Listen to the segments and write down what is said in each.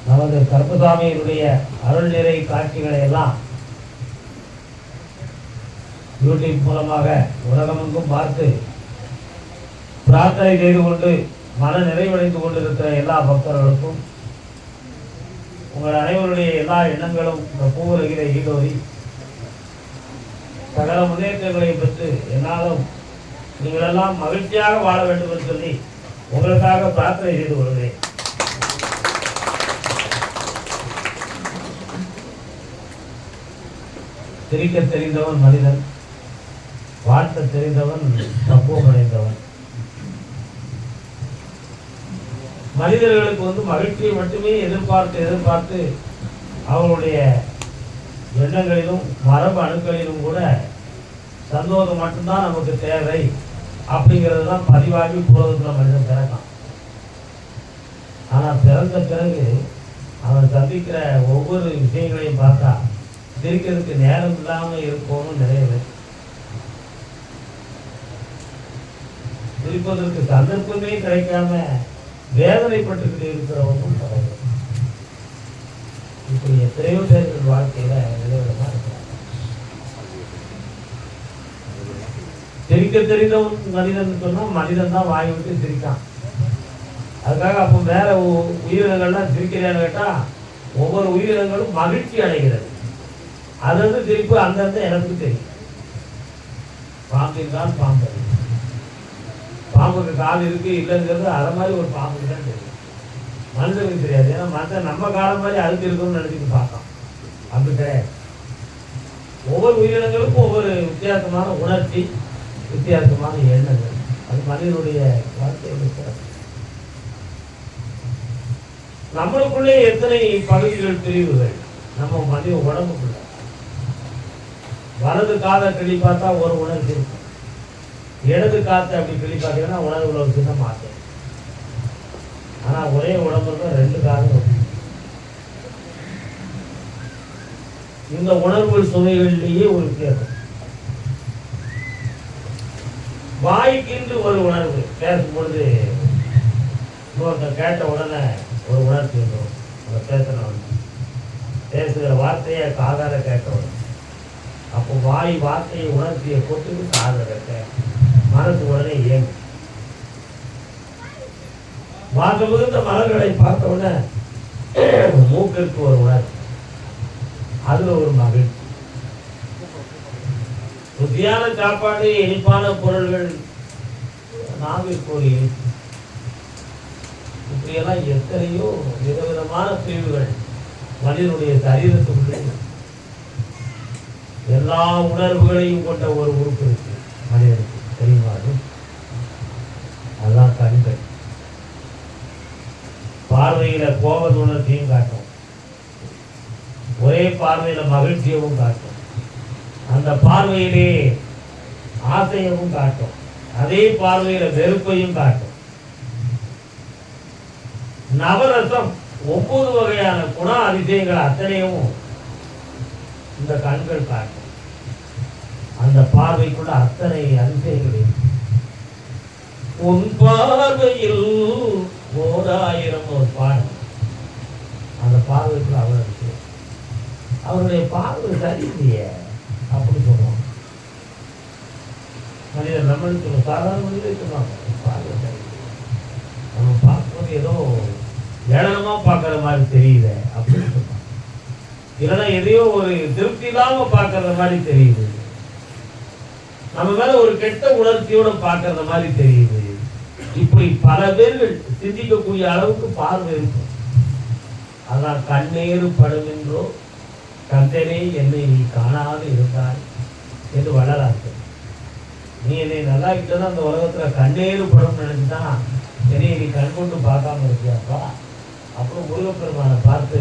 நமது கருப்பசாமியினுடைய அருள் நிறை காட்சிகளை எல்லாம் யூடியூப் மூலமாக உலகமெங்கும் பார்த்து பிரார்த்தனை செய்து கொண்டு மன நிறைவடைந்து கொண்டிருக்கிற எல்லா பக்தர்களுக்கும் உங்கள் அனைவருடைய எல்லா எண்ணங்களும் இந்த பூவுலகிலே ஈடோறி சகல முன்னேற்றங்களை பெற்று என்னாலும் நீங்களெல்லாம் மகிழ்ச்சியாக வாழ வேண்டும் என்று சொல்லி உங்களுக்காக பிரார்த்தனை செய்து கொள்கிறேன். சிரிக்க தெரிந்தவன் மனிதன், வாழ்த்த தெரிந்தவன் தப்புவம் அடைந்தவன். மனிதர்களுக்கு மகிழ்ச்சியை மட்டுமே எதிர்பார்த்து அவர்களுடைய எண்ணங்களிலும் மரபு அணுக்களிலும் கூட சந்தோஷம் மட்டும்தான் நமக்கு தேவை அப்படிங்கிறது தான் பதிவாகி பூர்வத்தில் மனிதன் பிறக்கான். ஆனால் பிறந்த பிறகு அவன் சந்திக்கிற ஒவ்வொரு விஷயங்களையும் பார்த்தா சிரிக்கிறதுக்கு நேரம் இல்லாமல் இருக்கணும். நிறைய பேர் சிரிப்பதற்கு சந்தர்ப்பமே கிடைக்காம வேதனைப்பட்டுக்கிட்டு இருக்கிறவங்களும் பரவாயில்ல. இப்படி எத்தனையோ பேர்கள் வாழ்க்கையில நிலைவிடமா இருக்கிறாங்க. சிரிக்க தெரிந்தவன் மனிதன் சொன்னா மனிதன் தான் வாய் விட்டு சிரிக்கான். அதுக்காக அப்போ வேற உயிரினங்கள்லாம் சிரிக்கிறான்னு கேட்டா ஒவ்வொரு உயிரினங்களும் மகிழ்ச்சி அடைகிறது. அது சிரிப்பு அந்தந்த எனக்கு தெரியும். பாம்பின் தான் பாம்பு, பாம்புக்கு கால் இருக்கு இல்லைங்கிறது அதை மாதிரி ஒரு பாம்புக்கு தான் தெரியும், மனுஷனுக்கு தெரியாது. ஏன்னா மனுஷன் நம்ம காலம் மாதிரி அதுக்கு இருக்குன்னு நினைச்சுட்டு பார்க்கலாம். அப்படி கிடையாது. ஒவ்வொரு உயிரினங்களுக்கும் ஒவ்வொரு வித்தியாசமான உணர்ச்சி, வித்தியாசமான எண்ணங்கள். அது மனிதனுடைய வாழ்க்கையில் நம்மளுக்குள்ளே எத்தனை பகுதிகள் பிரிவுகள் நம்ம மனித உடம்புக்குள்ள. வலது காதை கிளி பார்த்தா ஒரு உணர்ச்சி இருக்கும், இடது காற்றை அப்படி கிளி பார்த்தீங்கன்னா உணர்வுல ஒரு சின்ன மாற்றம். ஆனா ஒரே உடம்புல ரெண்டு காலம். இந்த உணர்வு சுவைகளிலேயே ஒரு வித்தியாசம். வாய்க்கின்று ஒரு உணர்வு, பேசும்பொழுது இன்னொருத்த கேட்ட உடனே ஒரு உணர்ச்சி வந்துடும். அந்த பேசுறவன் பேசுகிற வார்த்தையை காதால கேட்டவன், அப்போ வாய் வார்த்தையை உணர்ச்சியை போட்டு காதால கேட்ட மனசு உடனே ஏங்கும். வாசம் மிகுந்த மலர்களை பார்த்தவுடனே மூக்கிற்கு ஒரு உணர்ச்சி, அதுல ஒரு மகிழ்ச்சி. ருசியான சாப்பாடு, இனிப்பான பொருள்கள், நாவிற்கு ஒரு இனிப்பு. இப்படியெல்லாம் எத்தனையோ விதவிதமான பிரிவுகள் மனிதனுடைய சரீரத்துக்குள்ளே. எல்லா உணர்வுகளையும் கொண்ட ஒரு உறுப்பு இருக்கு மனிதனுக்கு, தெரியுமா? அதுதான் கண்கள். பார்வையில கோப உணர்ச்சியும் காட்டும், ஒரே பார்வையில மகிழ்ச்சியவும் காட்டும், அந்த பார்வையிலே ஆசையவும் காட்டும், அதே பார்வையில வெறுப்பையும் காட்டும். நவரசம் 9 வகையான குண அதிசயங்கள் அத்தனையும் இந்த கண்கள் காட்டும். அந்த பார்வைக்குள்ள அத்தனை அதிசயங்கள். உன் பார்வையில் 1000 ஒரு பாடம். அந்த பார்வைக்குள்ள அவ்வளவு விஷயம். அவருடைய பார்வை சரியில்லையே அப்படி சொல்லுவாங்க. மனிதர் நம்மளுக்கு சாதாரண மனிதர் சொல்லுவாங்க, பார்வை சரியில்லை, நம்ம பார்க்கும்போது ஏதோ ஏளனமா பார்க்கற மாதிரி தெரியுது அப்படின்னு சொல்லுவாங்க. இல்லைன்னா எதையோ ஒரு திருப்தி இல்லாம பார்க்கற மாதிரி தெரியுது, நம்ம மேல ஒரு கெட்ட உணர்ச்சியோட பார்க்கற மாதிரி தெரியுது. இப்படி பல பேர்கள் சிந்திக்கக்கூடிய அளவுக்கு பார்வை இருக்கும். அதான் கண்ணேறு படும் என்றோ கந்தனே என்னை நீ காணாது இருந்தாய் என்று வளராது. நீ என்னை நல்லா கிட்டதான் அந்த உலகத்துல கண்ணேறு படம் நினைச்சுதான் என்னை நீ கண் கொண்டு பார்க்காம இருக்கியாப்பா. அப்புறம் முருகப்பெருமானை பார்த்து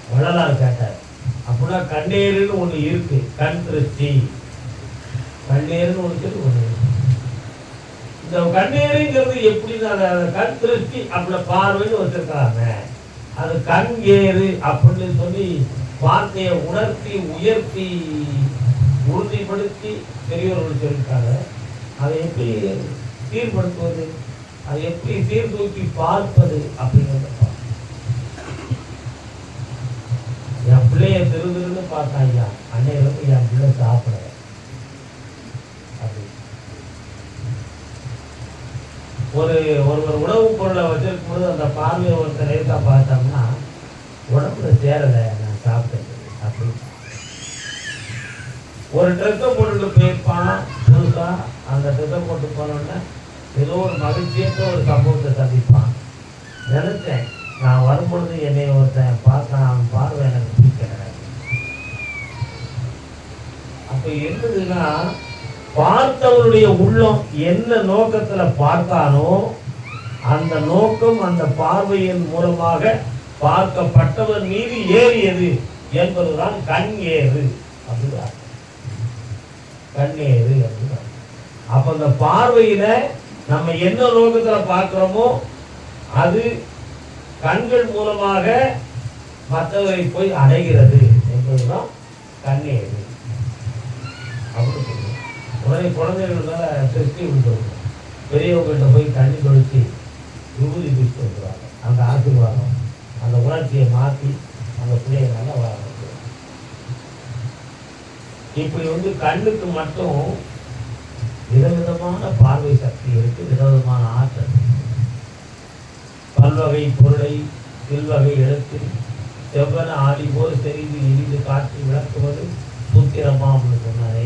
வள்ளலார் கேட்டார், அப்படின்னா கண்ணேருன்னு ஒண்ணு இருக்கு, கண் திருஷ்டி, கண்ணேருன்னு ஒண்ணு இருக்கு. இந்த கண்ணேருங்கிறது எப்படின்னா கண் திருஷ்டி அப்படி பார்வைன்னு வச்சிருக்காங்க. அது கண் ஏறு அப்படின்னு சொல்லி வார்த்தையை உணர்த்தி உயர்த்தி உறுதிப்படுத்தி பெரியவர்கள் சொல்லியிருக்காங்க. அதை எப்படி சீர்படுத்துவது, அதை எப்படி சீர்தூக்கி பார்ப்பது அப்படிங்கிறத பார்த்தான் ஐயா, அன்னையிலிருந்து என் பிள்ளை சாப்பிட அப்படி. ஒருவர் உணவு பொருளை வச்சிருக்கும் போது அந்த பார்வையை ஒருத்தர் லேசா பார்த்தோம்னா உடம்புல சேரலை, நான் சாப்பிட்டது அப்படி. ஒரு ட்ரெஸ்ஸை போட்டுட்டு போயிருப்பான் புதுசா, அந்த ட்ரெஸ்ஸை போட்டு போனோடனே ஏதோ ஒரு மகிழ்ச்சியற்ற ஒரு சம்பவத்தை சந்திப்பான். நினைச்சேன், நான் வரும்பொழுது என்னை ஒருத்தன் பார்த்தான், அவன் பார்வை எனக்கு பிடிக்கல. அப்ப என்னதுன்னா, பார்த்தவனுடைய உள்ளம் என்ன நோக்கத்துல பார்த்தானோ அந்த நோக்கம் அந்த பார்வையின் மூலமாக பார்க்கப்பட்டவன் மீது ஏறியது என்பதுதான் கண் ஏறு அப்படிதான். கண்ணேறு அப்படிதான். அப்ப அந்த பார்வையில நம்ம என்ன நோக்கத்துல பார்க்கிறோமோ அது கண்கள் மூலமாக மற்றவரை போய் அடைகிறது என்பதுதான் கண்ணேறு அப்படின்னு சொல்லுவோம். உடனே குழந்தைகள் மேல திருஷ்டி விட்டுருவோம். பெரியவங்கள்ட்ட போய் தண்ணி தொழிச்சு விபூதி பிடிச்சு வந்துடுவாங்க. அந்த ஆசீர்வாதம் அந்த உணர்ச்சியை மாற்றி அந்த பிள்ளைய நல்லா வர. இப்படி கண்ணுக்கு மட்டும் விதவிதமான பார்வை சக்தி இருக்கு, விதவிதமான ஆற்றல். பல்வகை பொருளை சில்வகை எழுத்து செவ்வன ஆடி போல் தெரிந்து இடிந்து காட்டி விளக்குவது சூத்திரமாம்னு சொன்னாரே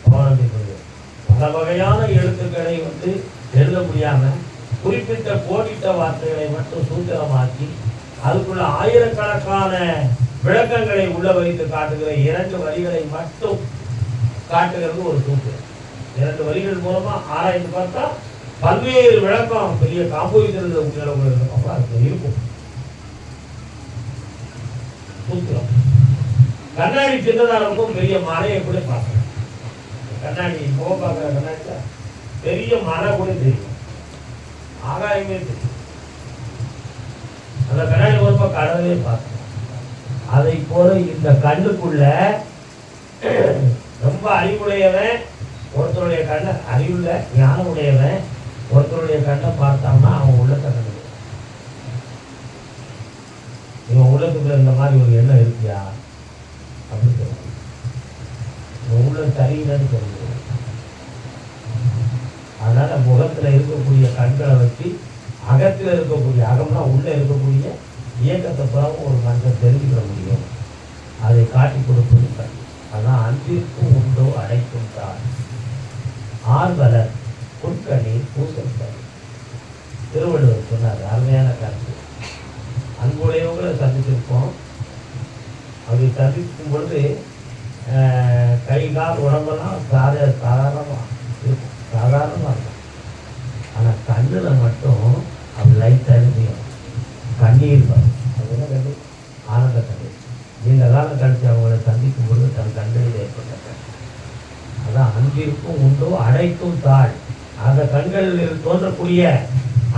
பௌர்ணமி பொருள். பல வகையான எழுத்துக்களை எழுத முடியாம குறிப்பிட்ட கோடிட்ட வார்த்தைகளை மட்டும் சூத்திரமாக்கி அதுக்குள்ள ஆயிரக்கணக்கான விளக்கங்களை உள்ள வைத்து காட்டுகிற 2 வரிகளை மட்டும் காட்டுகிறது ஒரு சூத்திரம். 2 வரிகள் மூலமா ஆராய்ந்து பார்த்தா பல்வேறு விளக்கம் பெரிய காம்போசிட்டர் இருக்கும். சூத்திரம் கண்ணாடி சின்னதா இருக்கும், பெரிய மலையை கூட பார்க்கலாம். கண்ணாடி முகம் பார்க்கிற கண்ணாடில பெரிய மலை கூட தெரியும், ஆகாயமே தெரியும். அந்த கண்ணாடி மூலமா கடலே பார்க்கலாம். அதை போல இந்த கண்ணுக்குள்ள ரொம்ப அறிவுடையவன் ஒருத்தருடைய கண்ணை, அறிவுள்ள ஞானம் உடையவன் ஒருத்தருடைய கண்ணை பார்த்தோம்னா அவன் உள்ளத்தை கண்டு இவன் உள்ளத்துக்குள்ள இந்த மாதிரி ஒரு எண்ணம் இருக்கியா அப்படின்னு சொல்லுவாங்க. இவன் உள்ள சரியில்லைன்னு சொல்லுது. அதனால முகத்துல இருக்கக்கூடிய கண்களை வச்சு அகத்துல இருக்கக்கூடிய, அகம்னா உள்ள இருக்கக்கூடிய இயக்கத்தை பிறகு ஒரு மனிதன் தெரிஞ்சுக்கிற முடியும். அதை காட்டி கொடுப்பது கண். அதான் அன்பிற்கும் உண்டோ அடைக்கும் தான் ஆர்வலர் புட்கணீர் பூசல் தரும். திருவள்ளுவர் சொன்னார், அருமையான கருத்து. அன்புடையவங்களை சந்திச்சிருப்போம். அப்படி சந்திக்கும் பொழுது கை கால் உடம்பெல்லாம் சாதாரணமாக இருக்கும், சாதாரணமாக இருக்கும். ஆனால் கண்ணில் மட்டும் அது லைட்டாக இருக்கும், கண்ணீர் வரும். அதுதான் கண்டு ஆனந்த கண்ணீர். நீண்ட காலம் கழித்து அவங்களை சந்திக்கும் பொழுது தன் கண்களில் ஏற்பட்ட கண். அதான் அன்பிற்கும் உண்டோ அடைக்கும் தாழ். அந்த கண்களில் தோன்றக்கூடிய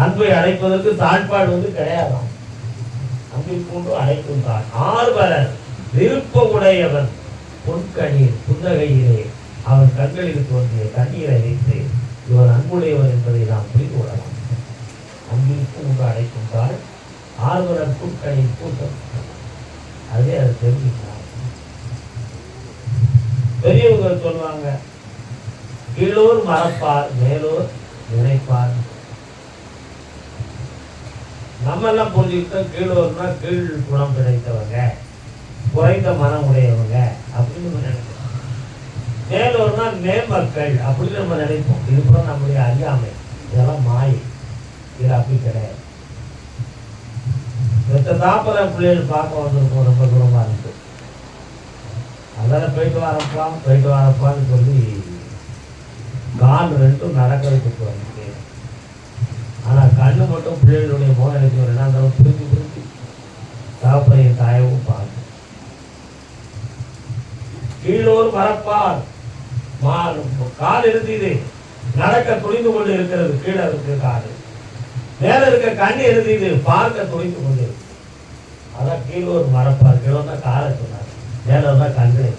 அன்பை அடைப்பதற்கு தாழ்பாடு கிடையாதாம். அன்பிற்கும் உண்டோ அடைக்கும் தாழ். ஆர்வலர் விருப்பமுடையவன் பொன்கண்ணீர் புன்னகையிலே அவன் கண்களில் தோன்றிய கண்ணீரை வைத்து இவன் அன்புடையவன் என்பதை நாம் புரிந்து கொள்ளலாம். அன்பிற்கும் உண்டோ அடைக்கும் தாழ் ஆர்வலர் புன்கண்ணீர் பூசல். அதே அதை தெரிஞ்சுக்கலாம். பெரியவங்க சொல்லுவாங்க, கீழோர் மறப்பார் மேலோர் நினைப்பார். நம்ம எல்லாம் புரிஞ்சுக்கிட்டோம், கீழோர்னா கீழ் குணம் கிடைத்தவங்க, குறைந்த மனம் உடையவங்க அப்படின்னு நம்ம நினைப்போம். மேலோர்னா மேம்பக்கள் அப்படின்னு நம்ம நினைப்போம். இது கூட நம்முடைய அறியாமை, இதெல்லாம் மாயை. இது அப்படி கிடையாது. தாப்பரை பிள்ளைகள் பார்க்க வந்திருக்கோம், ரொம்ப தூரமா இருக்கு. அதனால போயிட்டு வரப்பான்னு சொல்லி கால் 2 நடக்கிறதுக்கு வந்து. ஆனா கண்ணு மட்டும் பிள்ளைகளுடைய முகம் எனக்கு ஒரு என்ன புரிஞ்சு தாப்பரையும் தாயவும் பார்க்கும். கீழோர் மறப்பார், கால் எழுதியது நடக்க துணிந்து கொண்டு இருக்கிறது, கீழே இருக்கு காடு. மேல இருக்க கண் எழுதியது பார்க்க துணிந்து கொண்டு இருக்கு. அதான் கீழோர் மறப்பார். கீழோர் தான் காலை சொன்னார், மேலோர் தான் கண்களை.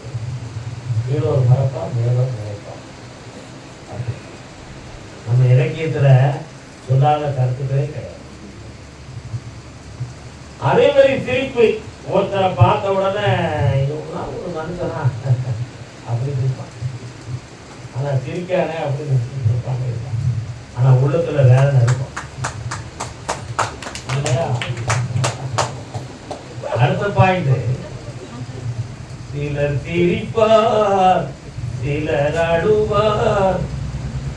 கீழோர் மறப்பார், மேலோர் நினைப்பார். நம்ம இலக்கியத்துல சொல்லாத கருத்துக்களே கிடையாது. அதே மாதிரி சிரிப்பு. ஒருத்தரை பார்த்த உடனே ஒரு மனுஷனா அப்படின்னு இருப்பான். ஆனா சிரிக்கானே அப்படின்னு இருப்பாங்க இருப்பான். ஆனா உள்ளத்துல வேதனை இருக்கும் இல்லையா? அடுத்த பாயிண்ட், சிலர் சிரிப்பார் சிலர் அழுவார்.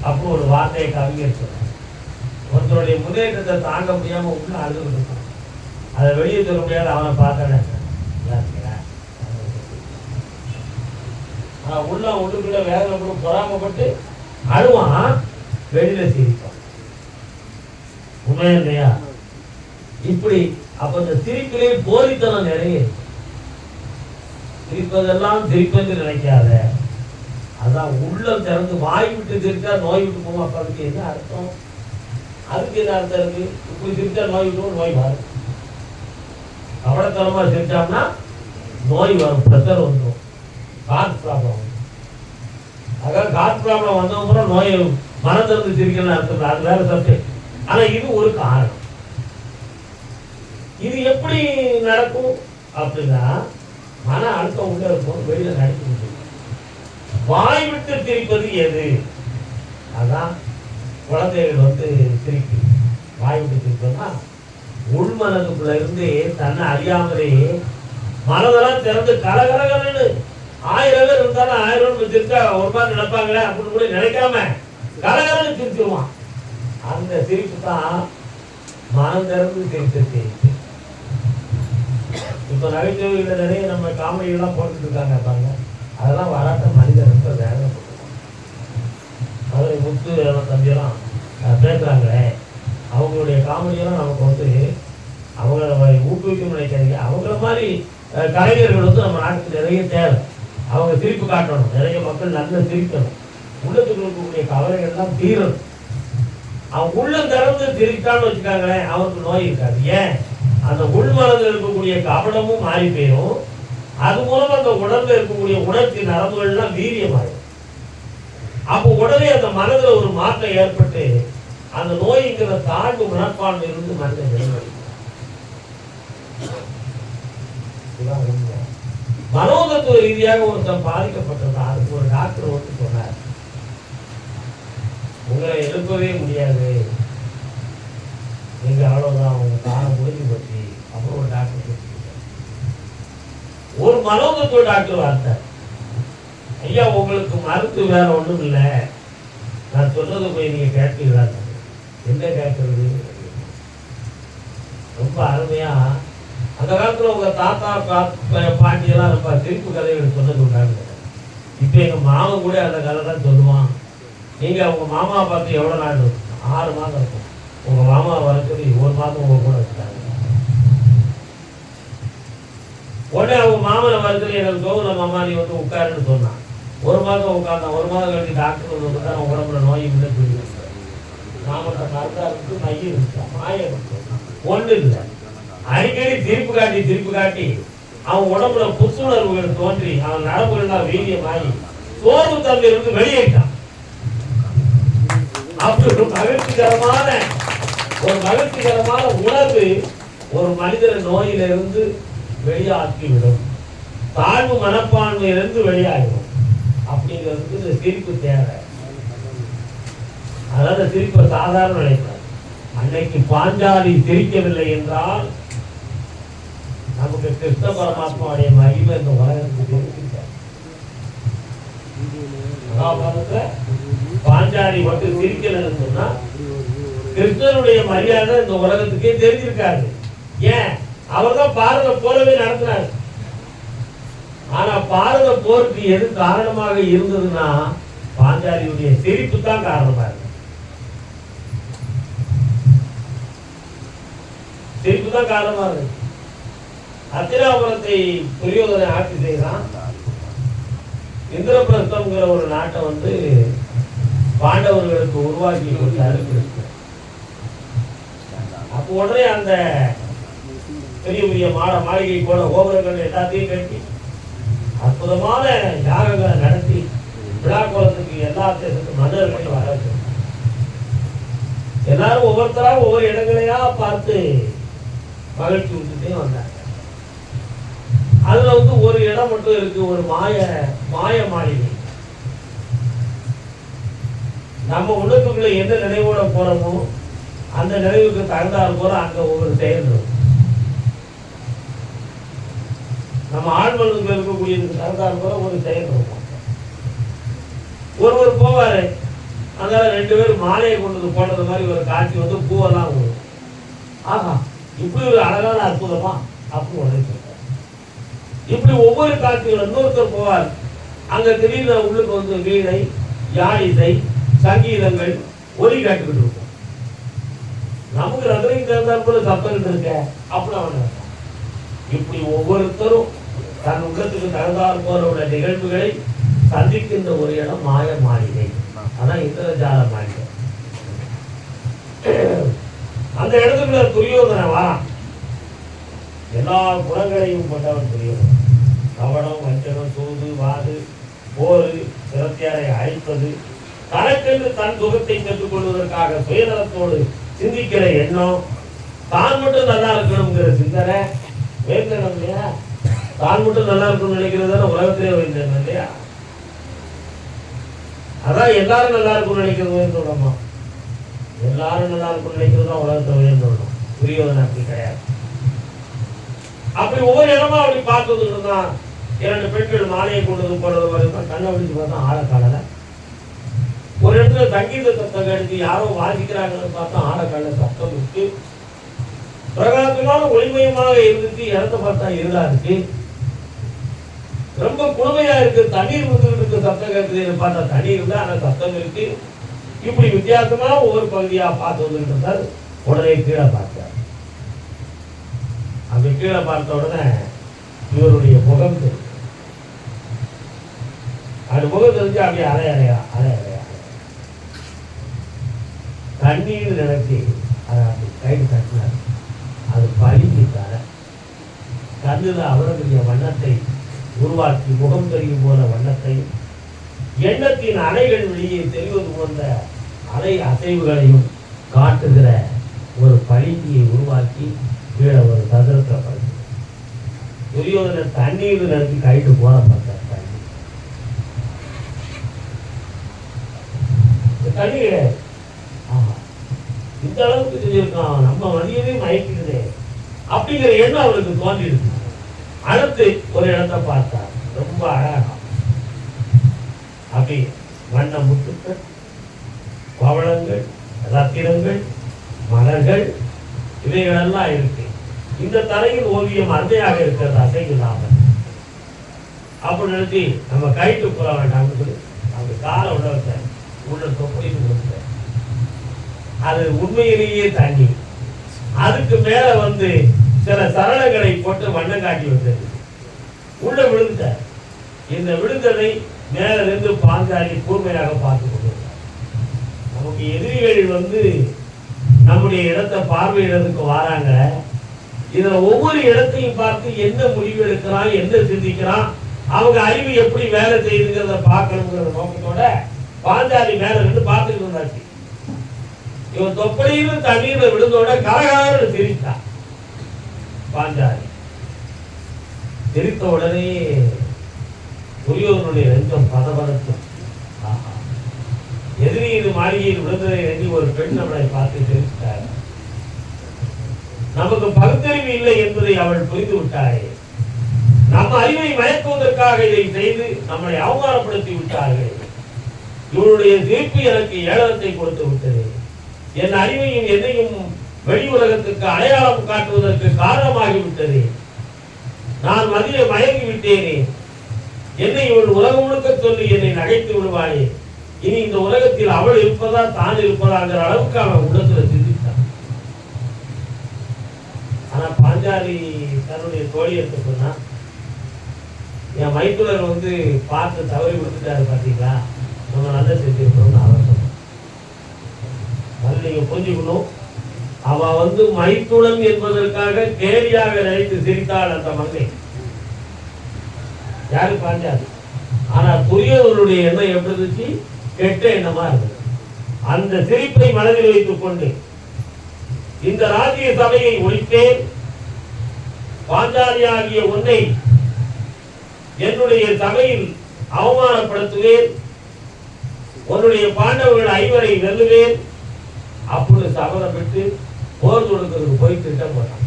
அப்போ ஒரு வார்த்தையை கவிஞர் சொல்றார், ஒருத்தருடைய முன்னேற்றத்தை தாங்க முடியாம உள்ள அழுது இருக்கும். அதை வெளியே சொல்ல முடியாது. அவனை பார்த்தேன் உள்ள உள்ளுக்குள்ள வேதனை கூட பொறாமப்பட்டு அழுவான், வெளியில சிரிப்பான். உண்மையா இல்லையா? இப்படி அப்ப இந்த சிரிப்பிலே போலித்தனம் நிறைய. சிரிப்பதெல்லாம் சிரிப்பென்று நினைக்காத. அதான் உள்ளம் திறந்து வாய் விட்டு சிரிச்சா நோய் விட்டு போகும். அப்ப அதுக்கு என்ன அர்த்தம்? அதுக்கு என்ன அர்த்தம் இருக்கு? இப்படி சிரிச்சா நோய் விட்டு நோய் வரும். கவலைத்தனமா சிரிச்சோம்னா நோய் வரும், பிரஷர் வந்துடும், ஹார்ட் ப்ராப்ளம் வரும். அதாவது ஹார்ட் ப்ராப்ளம் வந்தவங்க நோயை மனம் திறந்து சிரிக்கணும்னு அர்த்தம், அது வேற சப்ஜெக்ட். ஆனா இது ஒரு காரணம். இது எப்படி நடக்கும் அப்படின்னா, மன அழுத்தம் உள்ள இருக்கும், வெளியில நடக்க முடியும். வாய் விட்டு சிரிப்பது எது? அதான் குழந்தைகள் சிரிப்பு. வாய் விட்டு சிரிப்பதுன்னா உள்மனதுக்குள்ள இருந்து தன்னை அறியாமலே மனதெல்லாம் திறந்து கலகலகலன்னு 1000 பேர் இருந்தாலும் 1000 பேர் சிரிச்சா ஒரு மாதிரி நினைப்பாங்களே அப்படின்னு கூட நினைக்காம கலகலன்னு சிரிச்சிருவான். அந்த சிரிப்பு தான் மனம் திறந்து சிரித்த சிரிப்பு. இப்ப நகைச்சுவையில நிறைய நம்ம காமெடியெல்லாம் போட்டுட்டு இருக்காங்க பாருங்க. அதெல்லாம் வராட்ட மனிதன் ரொம்ப வேதனைப்பட்டுருவான். மதுரை முத்து தம்பியெல்லாம் பேசுறாங்களே, அவங்களுடைய காமெடியெல்லாம் நமக்கு அவங்கள ஊக்குவிக்க நினைக்காதீங்க. அவங்கள மாதிரி கலைஞர்கள் நம்ம நாட்டுக்கு நிறைய தேவை. அவங்க சிரிப்பு காட்டணும், நிறைய மக்கள் நல்ல சிரிக்கணும், உள்ளத்துக்கு இருக்கக்கூடிய கவலைகள்லாம் தீரணும். அவன் உள்ளம் திறந்து சிரிக்கான்னு வச்சுக்காங்களேன், அவனுக்கு நோய் இருக்காது. ஏன்? அந்த உள்மனதில் இருக்கக்கூடிய கவனமும் மாறி போயிடும். அது மூலம் அந்த உடம்புல இருக்கக்கூடிய உணர்ச்சி நரம்புகள்லாம் வீரியமாயிடும். அப்போ உடனே அந்த மனதில் ஒரு மாற்றம் ஏற்பட்டு அந்த நோய்ங்கிற தாழ்வு மனப்பான்மை இருந்து மனிதன் வெளிவரும். மனோதத்துவ ரீதியாக ஒருத்தன் பாதிக்கப்பட்டிருந்தான். அதுக்கு ஒரு டாக்டர் சொன்னார், உங்களை எழுப்பவே முடியாது, நீங்க அவ்வளவுதான், உங்க காலம் முடிஞ்சு போச்சு. அப்புறம் ஒரு டாக்டர் ஒரு மனோதத்துவ டாக்டர் வார்த்தை, ஐயா உங்களுக்கு மருந்து வேற ஒண்ணும் இல்லை, நான் சொல்றது போய் நீங்க கேட்கிறீங்களா? என்ன கேட்கறது? ரொம்ப அருமையா அந்த காலத்துல உங்க தாத்தா பாட்டியெல்லாம் ரொம்ப சிரிப்பு கதைகள் சொன்னது உண்டாங்க. இப்ப எங்க மாமன் கூட அந்த கதை தான் சொல்லுவான். நீங்க உங்க மாமா பார்த்து எவ்வளவு நாள் இருக்கும்? 6 மாதம் இருக்கும். உங்க மாமா வர சொல்லி 1 மாதம் உங்க கூட வச்சுட்டாங்க. உடனே அவங்க மாமனை வர சொல்லி எனக்கு சோகுல மாமா நீ உட்காருன்னு சொன்னான். 1 மாதம் உட்கார்ந்தான். 1 மாதம் கழிச்சு டாக்டர் வந்து உடம்புல நோய் இல்லை சொல்லி மாமட்ட கருத்தா இருக்கு, மையம் இருக்கா, மாயம் ஒண்ணு இல்லை. அடிக்கடி திருப்பு காட்டி அவன் உடம்புல புத்துணர்வுகள் தோன்றி அவன் நரம்புகள்லாம் வீரியமாகி சோர்வு தன்மை இருந்து வெளியேட்டான். அப்படி ஒரு மகிழ்ச்சிகரமான உணர்வு ஒரு மனிதன் நோயிலிருந்து வெளியாக்கிவிடும், தாழ்வு மனப்பான்மையிலிருந்து வெளியாகிடும். அப்படிங்கிறதுக்கு இந்த சிரிப்பு தேவை. அதாவது சிரிப்பை சாதாரண நினைப்பார். அன்னைக்கு பாஞ்சாலி சிரிக்கவில்லை என்றால் நமக்கு கிருஷ்ண பரமாத்மாவுடைய மகிமை இந்த உலகத்துக்கு தெரிவித்தார். பாஞ்சாலி மட்டும் சிரிக்கலன்னு சொன்னா கிருஷ்ணனுடைய மரியாதை இந்த உலகத்துக்கே தெரிஞ்சிருக்காரு. ஏன்? அவர் தான் பாரத போரவே நடத்தினார். ஆனா பாரத போருக்கு எது காரணமாக இருந்ததுன்னா பாஞ்சாலியுடைய சிரிப்பு தான் காரணமா இருக்கு. சிரிப்பு தான் காரணமா இருக்கு. அத்திராபுரத்தை துரியோதனை ஆட்சி செய்தான். இந்திரபிரஸ்தம்ங்கிற ஒரு நாட்டை பாண்டவர்களுக்கு உருவாக்கி கொடுத்தாரு கிருஷ்ணன். அப்போ உடனே அந்த பெரிய பெரிய மாளிகை போல கோபுரங்கள் எல்லாத்தையும் கட்டி அற்புதமான யாகங்களை நடத்தி விழா கோலத்துக்கு எல்லா தேசத்து மன்னர்களையும் வர வச்சு எல்லாரும் ஒவ்வொருத்தராக ஒவ்வொரு இடங்களையா பார்த்து மகிழ்ச்சி விட்டுட்டே வந்தாங்க. அதுல வந்து ஒரு இடம் மட்டும் இருக்கு, ஒரு மாய மாளிகை. நம்ம உள்ளத்துக்குள்ள எந்த நினைவோட போறோமோ அந்த நினைவுக்கு தகுந்தால் போற அங்க ஒவ்வொரு செயல் இருக்கும். நம்ம ஆழ்மனதுக்குள்ள இருக்கக்கூடியதுக்கு தகுந்தால் போற ஒரு செயல் இருக்கும். ஒருவர் போவாரு, அதனால 2 பேரும் மாலையை கொண்டு போடுறது மாதிரி ஒரு காட்சி வந்து பூவெல்லாம் வரும். ஆஹா, இப்படி ஒரு அழகான அற்புதமா அப்படின்னு உடனே சொல்றாரு. இப்படி ஒவ்வொரு காட்சிகளும் இன்னொருத்தர் போவார், அங்க திடீர்னு உள்ளுக்கு வந்து வீணை, யாழிசை, சங்கீதங்கள் ஒலி காட்டுக்கிட்டு இருக்கும். நமக்கு ரகரைக்கு தகுந்தால் போல சத்தம் இருக்க அப்படின்னு. இப்படி ஒவ்வொருத்தரும் தன் உள்ளத்துக்கு தகுந்தால் போல நிகழ்வுகளை சந்திக்கின்ற ஒரு இடம் மாய மாளிகை. அதான் இந்திரஜால மாளிகை. அந்த இடத்துக்குள்ள துரியோதன வாரான். எல்லா குணங்களையும் கொண்டவன் துரியோதனன். கவனம், வஞ்சகம், சூது, வாது, போரு, சிரத்தியாரை அழிப்பது, தனக்கென்று தன் சுகத்தை பெற்றுக் கொள்வதற்காக சுயநலத்தோடு சிந்திக்கிற எண்ணம், தான் மட்டும் நல்லா இருக்கணுங்கிற சிந்தனை வேந்தனம் இல்லையா? தான் மட்டும் நல்லா இருக்கணும்னு நினைக்கிறதான உலகத்திலே வேந்தனம் இல்லையா? அதான் எல்லாரும் நல்லா இருக்கும்னு நினைக்கிறது வேந்தோடமா? எல்லாரும் நல்லா இருக்கும்னு நினைக்கிறது தான் உலகத்தை வேந்தோடும். துரியோதனன் அப்படி கிடையாது. அப்படி ஒவ்வொரு இடமா அப்படி பார்த்துட்டு இருந்தான். 2 பெண்கள் மாலையை கொண்டு போறது வரைக்கும் கண்ணை விழிச்சு பார்த்தா ஆளை காணல. ஒரு இடத்துல சங்கீத சத்தம் கழித்து யாரோ வாசிக்கிறாங்கன்னு பார்த்தா ஆளை காணல. சத்தம் இருக்கு, பிரகாசமான ஒளிமயமாக இருந்துச்சு. இடத்த பார்த்தா இருளா இருக்கு, ரொம்ப குளுமையா இருக்கு. தண்ணீர் வந்துருக்கு, சத்தம் கேட்குது. பார்த்தா தண்ணீர் இல்லை, ஆனா சத்தம் இருக்கு. இப்படி வித்தியாசமா ஒவ்வொரு பகுதியா பார்த்து வந்துட்டு இருந்தார். உடனே கீழே பார்த்தார். அப்படி கீழே பார்த்த உடனே இவருடைய முகம் தெரியும். அது முகம் தெரிஞ்சு அப்படியே அலையா தண்ணீர் நினைச்சு அதை அப்படி கைது கட்டினார். அது பழிஞ்சிட்டார கண்ணுல அவருடைய வண்ணத்தை உருவாக்கி முகம் தெரியும் போல வண்ணத்தையும் எண்ணத்தின் அலைகள் வெளியே தெரிவது போன்ற அலை அசைவுகளையும் காட்டுகிற ஒரு பழிஞ்சியை உருவாக்கி கீழே ஒரு சதுரத்தை பழிச்சு துரியோதனன் தண்ணீர் நினைச்சு கைட்டு போன பார்த்தார். தண்ணி கிடையாது. இந்த அளவுக்கு செஞ்சிருக்கான், நம்ம மனிதனே மயக்கிடுதே அப்படிங்கிற எண்ணம் அவருக்கு தோன்றிருக்கு. அடுத்து ஒரு இடத்தை பார்த்தார், ரொம்ப அழகா அப்படி வண்ண முத்துக்கள், பவளங்கள், ரத்தினங்கள், மலர்கள் இவைகளெல்லாம் இருக்கு. இந்த தரையில் ஓவியம் அருமையாக இருக்கிறது, அசைவில்லாமல். அப்படி நினைச்சு நம்ம கைட்டு போற வேண்டாம்னு சொல்லி அந்த காலை உள்ள வச்சார். உள்ள தொப்படின்னு கொடுத்த அது உண்மையிலேயே தண்ணி. அதுக்கு மேல வந்து சில சரளங்களை போட்டு வண்ணம் காட்டி வந்தது. உள்ள விழுந்த இந்த விழுந்ததை மேல இருந்து பாஞ்சாலி கூர்மையாக பார்த்து கொண்டிருந்தார். நமக்கு எதிரிகள் வந்து நம்முடைய இடத்தை பார்வையிடறதுக்கு வராங்க. இதுல ஒவ்வொரு இடத்தையும் பார்த்து என்ன முடிவு எடுக்கிறான், என்ன சிந்திக்கிறான், அவங்க அறிவு எப்படி வேலை செய்யுதுங்கிறத பார்க்கணுங்கிற நோக்கத்தோட பாஞ்சாலி மேல இருந்து பார்த்துட்டு இருந்தாச்சு. இவன் தொப்படியிலும் தண்ணீர்ல விழுந்தோட கரகாரன்னு சிரித்தான். பாஞ்சாலி சிரித்த உடனே துரியோதனுடைய நெஞ்சம் பதபதத்தும். எதிரியின் மாளிகையில் விழுந்ததை எண்ணி ஒரு பெண் நம்மளை பார்த்து சிரித்தார். நமக்கு பகுத்தறிவு இல்லை என்பதை அவள் புரிந்து விட்டாரே. நம்ம அறிவை மயக்குவதற்காக இதை செய்து நம்மளை அவமானப்படுத்தி விட்டார்கள். இவருடைய தீர்ப்பு எனக்கு ஏளனத்தை கொடுத்து விட்டது. என் அறிவையும் என்னையும் வெளி உலகத்துக்கு அடையாளம் காட்டுவதற்கு காரணமாகிவிட்டது. நான் மதிய மயங்கி விட்டேனே. என்னை இவள் உலகம் முழுக்க சொல்லி என்னை நகைத்து விடுவாளே. இனி இந்த உலகத்தில் அவள் இருப்பதா தான் இருப்பதாங்கிற அளவுக்கு அவன் உள்ளத்துல சிந்தித்தான். ஆனா பாஞ்சாலி தன்னுடைய தோழியத்தை சொன்னா, என் மைத்துனர் வந்து பார்த்து தவறி விடுத்துட்டாரு, பாத்தீங்களா, நம்ம நல்லா செஞ்சிருக்கணும்னு அவன் சொன்னான். நீங்க புரிஞ்சுக்கணும், அவ வந்து மைத்துடன் என்பதற்காக கேலியாக நினைத்து சிரித்தாள் அந்த மங்கை. யாரு? பாஞ்சாலி. ஆனா துரியோதனுடைய எண்ணம் எப்படி இருந்துச்சு? கெட்ட எண்ணமா இருந்தது. அந்த சிரிப்பை மனதில் வைத்துக் கொண்டு இந்த ராஜ்ய சபையை ஒழித்தேன், பாஞ்சாலி ஆகிய உன்னை என்னுடைய சபையில் அவமானப்படுத்துவேன், உன்னுடைய பாண்டவர்கள் 5 வெல்லுவேன் அப்படி சபதம் பெற்று போர் தொடுக்கிறதுக்கு போய் திட்டம் போட்டான்.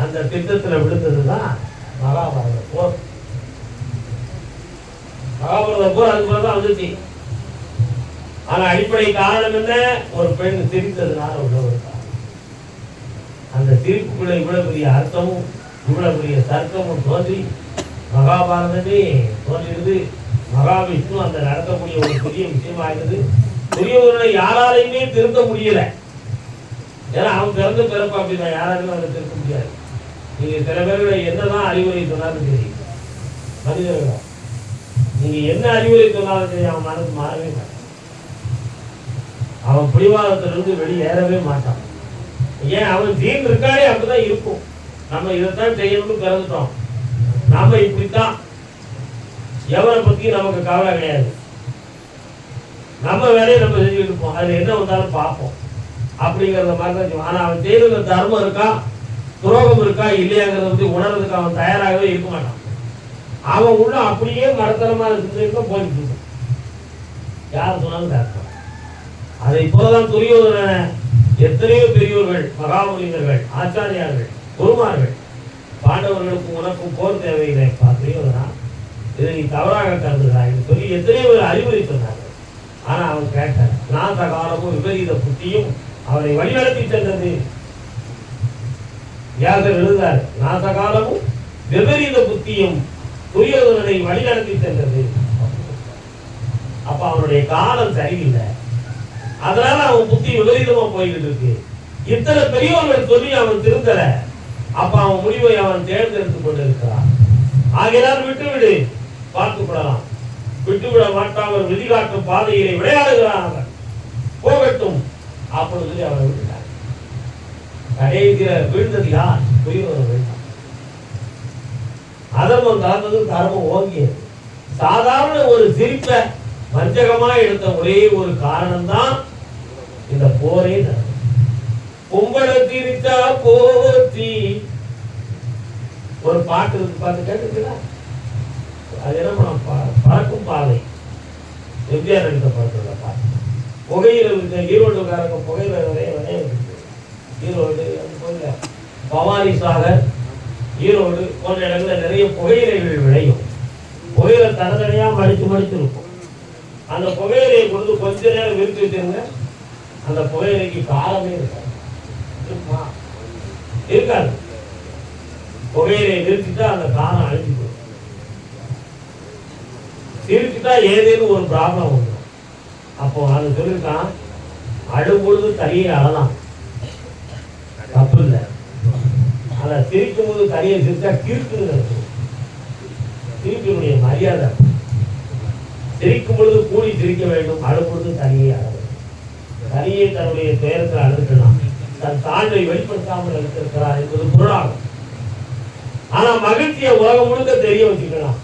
அந்த திட்டத்தில் விழுந்ததுதான் மகாபாரத போர். மகாபாரத போர் அதுக்கு பிறகுதான் வந்துச்சு. ஆனா அடிப்படை காரணம் என்ன? ஒரு பெண் சிரித்ததுனால உள்ள ஒரு காரணம். அந்த சிரிப்புக்குள்ள இவ்வளவு பெரிய அர்த்தமும் இவ்வளவு பெரிய தர்க்கமும் தோன்றி மகாபாரதமே தோன்றியது. மகாவிஷ்ணு அந்த நடத்தக்கூடிய ஒரு பெரிய விஷயமாகிறது. துரியோதனனை யாராலையுமே திருத்த முடியல. ஏன்னா அவன் பிறந்த பிறப்பு அப்படிதான், யாராலுமே அதை திருத்த முடியாது. நீங்க சில பேர்களை என்னதான் அறிவுரை சொன்னாலும் சரி, மனிதர்களா நீங்க என்ன அறிவுரை சொன்னாலும் சரி, அவன் மனசு மாறவே மாட்டான். அவன் பிடிவாதத்திலிருந்து வெளியேறவே மாட்டான். ஏன்? அவன் ஜீன் இருக்கானே அப்படிதான் இருக்கும். நம்ம இதைத்தான் செய்யணும்னு பிறந்துட்டோம், நாம இப்படித்தான், எவரை பத்தி நமக்கு கவலை கிடையாது, நம்ம வேலையை நம்ம செஞ்சுட்டு இருப்போம், அதுல என்ன வந்தாலும் பார்ப்போம் அப்படிங்கிறத மாதிரி தான். ஆனா அவன் செய்யற தர்மம் இருக்கா துரோகம் இருக்கா இல்லையாங்கிறத பத்தி உணர்றதுக்கு அவன் தயாராகவே இருக்க மாட்டான். அவன் உள்ள அப்படியே மரத்தனமான சிந்தனைக்கு போயிட்டு இருக்கும். யார் சொன்னாலும் கேட்பான். அதை போலதான் துரியோதனனை எத்தனையோ பெரியோர்கள், மகாமுனிவர்கள், ஆச்சாரியார்கள், குருமார்கள் பாண்டவர்களுக்கும் உனக்கும் போர் தேவையில்லை துரியோதனா, இதை நீ தவறாக கருதுகிறாய் என்று சொல்லி எத்தனையோ பேர் அறிவுரை சொன்னார்கள். ஆனா அவன் கேட்டான். நாச காலமும் விபரீத புத்தியும் அவனை வழிநடத்தி சென்றது. வியாசர் எழுதார், நாச காலமும் விபரீத புத்தியும் துரியோதனனை வழிநடத்தி சென்றது. அப்ப அவனுடைய காலம் சரியில்லை, அதனால அவன் புத்தி விபரீதமா போய்கிட்டு இருக்கு. இத்தனை பெரியவர்கள் சொல்லி அவன் திருந்தல. அப்ப அவன் முடிவை அவன் தேர்ந்தெடுத்துக் கொண்டிருக்கிறான். ஆகையால் விட்டுவிடு, பார்த்துக் கொள்ளலாம். விட்டுவிட மாட்டாமல் விதிகாட்டும் பாதையிலே விளையாடுகிறான். அவன் போகட்டும் அப்பொழுது அவனை விட்டுட்டார். கடைசியில் வீழ்ந்தது யார்? துரியோதனன் வீழ்ந்தான். அதர்மம் தாழ்ந்தது, கர்மம் ஓங்கியது. சாதாரண ஒரு சிரிப்பை வஞ்சகமா எடுத்த ஒரே ஒரு காரணம் தான் இந்த போரே. கும்பல திரிச்சா போற்றி ஒரு பாட்டு இருக்கு, பார்த்து கேட்டுங்களா? அது என்ன பண்ண, பறக்கும் பாதை, எம்ஜிஆர் நடித்த படத்துல பாட்டு. புகையில இருக்க ஈரோடுக்காரங்க புகையில நிறைய ஈரோடு, பவானி சாகர், ஈரோடு போன்ற இடங்களில் நிறைய புகையிலைகள் விளையும். புகையில தனித்தனியா மடிச்சு இருக்கும். அந்த புகையிலையை கொடுத்து கொஞ்ச நேரம் விரித்து வச்சிருங்க, அந்த புகையிலைக்கு காலமே இருக்காது. புகையிலை நிறுத்திட்டா அந்த காலம் அழிஞ்சு போகும். நிறுத்திட்டா ஏதேனும் ஒரு ப்ராப்ளம் உண்டு. அப்போ அது சொல்லிருக்கான், அழும்பொழுது தனியை அழலாம், தப்பு இல்லை. ஆனா சிரிக்கும் போது தனியை சிரிச்சா கிறுக்குன்னு சிரிப்பினுடைய மரியாதை. சிரிக்கும் பொழுது கூடி சிரிக்க வேண்டும், அழும் பொழுது தனியை அழ வேண்டும். தனியை தன்னுடைய துயரத்தில் அழுக்கலாம், தன் தாழ்வை வெளிப்படுத்தாமல் அழுத்திருக்கிறார் என்பது பொருளாகும். ஆனா மகிழ்ச்சியை உலகம் முழுக்க தெரிய வச்சுக்கலாம்.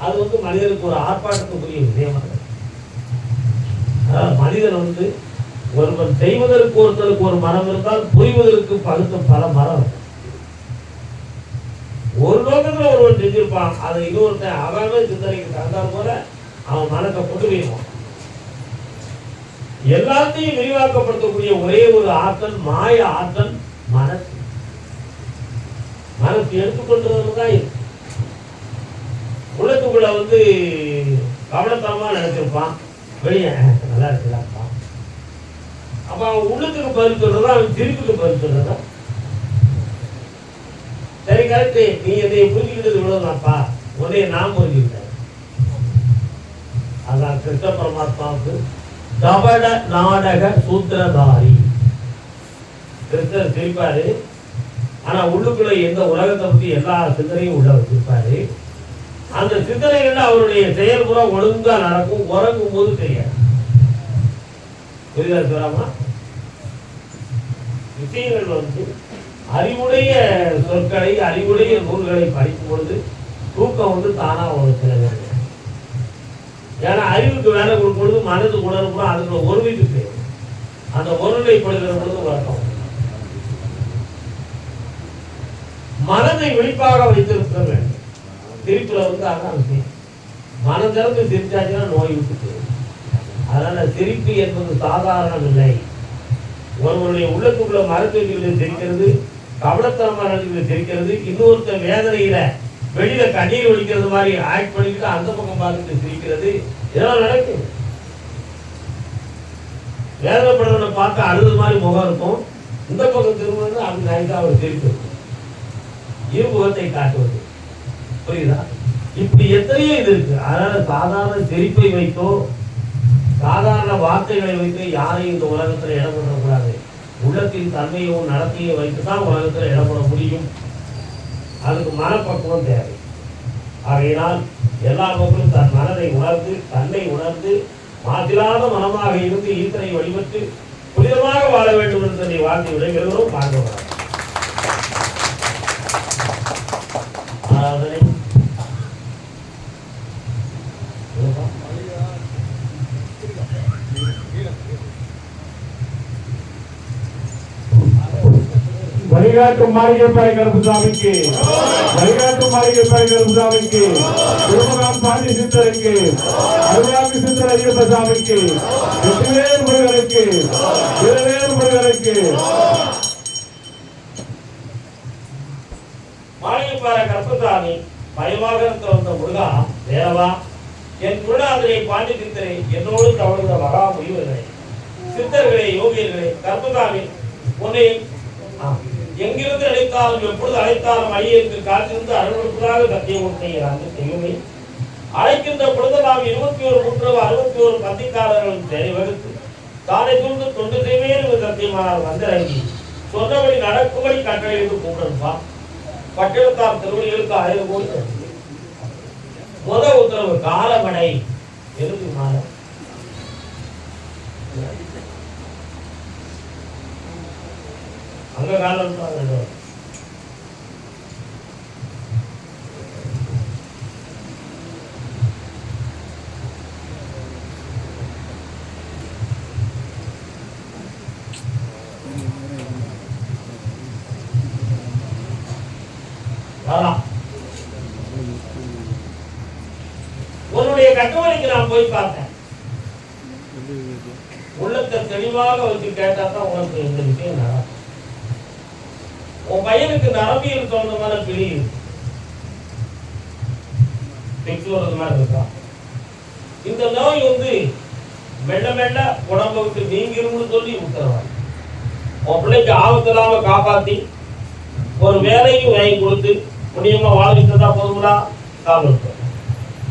அது மனிதனுக்கு ஒரு ஆர்ப்பாட்டத்துக்குரிய விஷயமாக. மனிதன் ஒருவன் செய்வதற்கு ஒருத்தருக்கு ஒரு மனம் இருந்தால் புரிவதற்கு பகுத்த பல மரம். ஒரு நோக்கத்துல ஒருவன் செஞ்சிருப்பான், அதை இன்னொருத்தன் அவன் சிந்தனைக்கு தந்தார் போல அவன் மனத்தை கொண்டு போயிருவான். எல்லாத்தையும் விரிவாக்கப்படுத்தக்கூடிய ஒரே ஒரு ஆற்றல், மாய ஆற்றல் மனசு. மனசு எடுத்துக்கொண்டதுதான் இருக்கு. உள்ளத்துக்குள்ள கவனத்தனமா நினைச்சிருப்பான், வெளியே நல்லா இருக்கலாம்ப்பா. அப்ப அவன் உள்ளத்துக்கு பதில் சொல்றதா, அவன் திருப்பிக்கு பதில் சொல்றதா? சரி, கரெக்டு, நீ என்னை புரிஞ்சுக்கிட்டது இவ்வளவுதான்ப்பா, உன்னைய நான் புரிஞ்சுக்கிட்டேன். அதான் கிருஷ்ண பரமாத்மாவுக்கு கபட நாடக சூத்திரதாரி. கிருஷ்ணர் சிரிப்பாரு, ஆனா உள்ளுக்குள்ள எந்த உலகத்தை பத்தி எல்லா சிந்தனையும் உள்ள வச்சிருப்பாரு. அந்த சிந்தனைகள் அவருடைய செயல்புற ஒழுங்கா நடக்கும், உறங்கும் போது தெரியாது. புரியுதா சிவராமா? விஷயங்கள் அறிவுடைய சொற்களை, அறிவுடைய நூல்களை படிக்கும் பொழுது தூக்கம் தானா ஒரு சில வேலை. ஏன்னா அறிவுக்கு வேலை கொடுக்கும் பொழுது மனது உணர்வு அதுக்குள்ள ஒருமைக்கு தேவை. அந்த ஒருமைப்படுகிற பொழுது வழக்கம். மனதை விழிப்பாக வைத்திருக்க வேண்டும். சிரிப்புல வந்து அதான் விஷயம். மனம் திறந்து சிரிச்சாச்சுன்னா நோய் விட்டு. அதனால சிரிப்பு என்பது சாதாரணம் இல்லை. ஒருவருடைய உள்ளத்துக்குள்ள மருத்துவர்களை சிரிக்கிறது, கவனத்தனமான சிரிக்கிறது, இன்னொருத்த வேதனையில வெளியில கண்ணீர் ஒழிக்கிறது மாதிரி ஆக்ட் பண்ணிக்கிட்டு அந்த பக்கம் பார்த்துட்டு சிரிக்கிறது, இதெல்லாம் நடக்குது. வேதனைப்படுறவனை பார்க்க அழுது மாதிரி முகம் இருக்கும், இந்த பக்கம் திரும்ப அப்படி நைட்டா ஒரு சிரிப்பு இருக்கும், இருமுகத்தை காட்டுவது. புரியுதா? இப்படி எத்தனையோ இது இருக்கு. அதனால சாதாரண சிரிப்பை வைத்தோ சாதாரண வார்த்தைகளை வைத்து யாரையும் இந்த உலகத்துல இடம் பண்ணக்கூடாது. உள்ளத்தின் தன்மையும் நடத்தையும் வைத்துதான் உலகத்துல இடம் பண்ண முடியும். அதுக்கு மனப்பக்குவம் தேவை. ஆகையினால் எல்லா மக்களும் தன் மனதை உணர்ந்து தன்னை உணர்ந்து மாசிலாத மனமாக இருந்து ஈசனை வழிபட்டு புனிதமாக வாழ வேண்டும் என்று தன்னை வாழ்த்து விடைபெறுகிறோம். பார்க்கலாம். ஆராதனை வழிகாட்டும் மாளிகைப்பாறை கருப்புசாமிக்கு, வழிகாட்டும் மாளிகைப்பாறை கருப்புசாமிக்கு, திருமணம் பாண்டி சித்தருக்கு, அருளாமி சித்தர் ஐயப்ப சாமிக்கு, வெற்றிவேல் முருகனுக்கு, திருவேல் முருகனுக்கு. மாளிகைப்பாறை கருப்புசாமி பயமாக வந்த முருகா தேவா, என் குருநாதரை பாண்டி சித்தரை என்னோடு தவறுகிற மகா முனிவர்களே, சித்தர்களே, யோகியர்களே, கருப்புசாமி உன்னை எங்கிருந்து அழைத்தாலும் எப்பொழுது அழைத்தாலும் ஐயருக்கு காத்திருந்து அருள்வதாக சத்தியமூர்த்தி செய்யுமே. அழைக்கின்ற பொழுது நாம் 21 முற்றவு 61 பந்திக்காரர்களும் தேடி வகுத்து தானே தூண்டு தொண்டு செய்வேன் சத்தியமானார் வந்திறங்கி சொன்னபடி நடக்கும்படி கட்டளையிட்டு கூப்பிடுப்பா. பட்டினத்தார் திருவடிகளுக்கு 1000 கோடி. உத்தரவு காலமடை எலும்பு மாலை அங்க காலம் உன்னுடைய கட்டுமணிக்கு நான் போய் பார்த்தேன். உள்ளத்தை தெளிவாக வச்சு கேட்டா தான் உனக்கு இந்த விஷயம் நடக்கும். உன் பையனுக்கு நரம்பியல் சொந்தமான பிடி பெற்றோர் மாதிரி இருக்கா. இந்த நோய் வந்து மெல்ல மெல்ல உடம்ப விட்டு நீங்கிரும்னு சொல்லி உத்தரவாங்க. உன் பிள்ளைக்கு ஆபத்து இல்லாம காப்பாத்தி ஒரு வேலையும் வாங்கி கொடுத்து முடியுமா வாழ்ந்துட்டு தான் போதுங்களா காலம்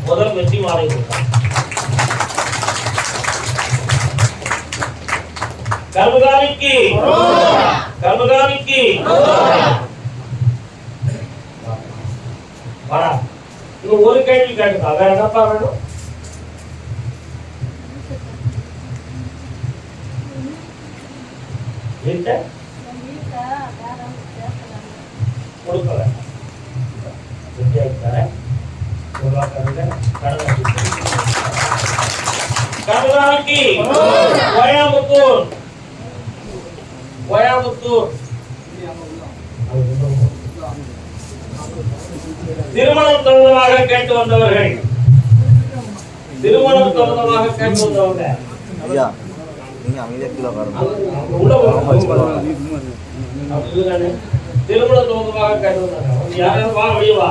முதல் வெற்றி மாலை கொடுத்தாங்க. கர்மகாமிக்கு கர்மகாமிக்கு வரா. இன்னும் ஒரு கேள்வி கேட்டுக்கா, வேற என்னப்பா வேணும்? கொடுக்கல கர்மகாமிக்கு கோயம்புத்தூர் கோயம்புத்தூர் திருமணம் தொடர்பாக கேட்டு வந்தவர்கள், திருமணம் தொடர்பாக கேட்டு வந்தவங்க திருமணம் தொடர்பாக கேட்டு வந்தாங்க. யாரும் வா வெளியே வா.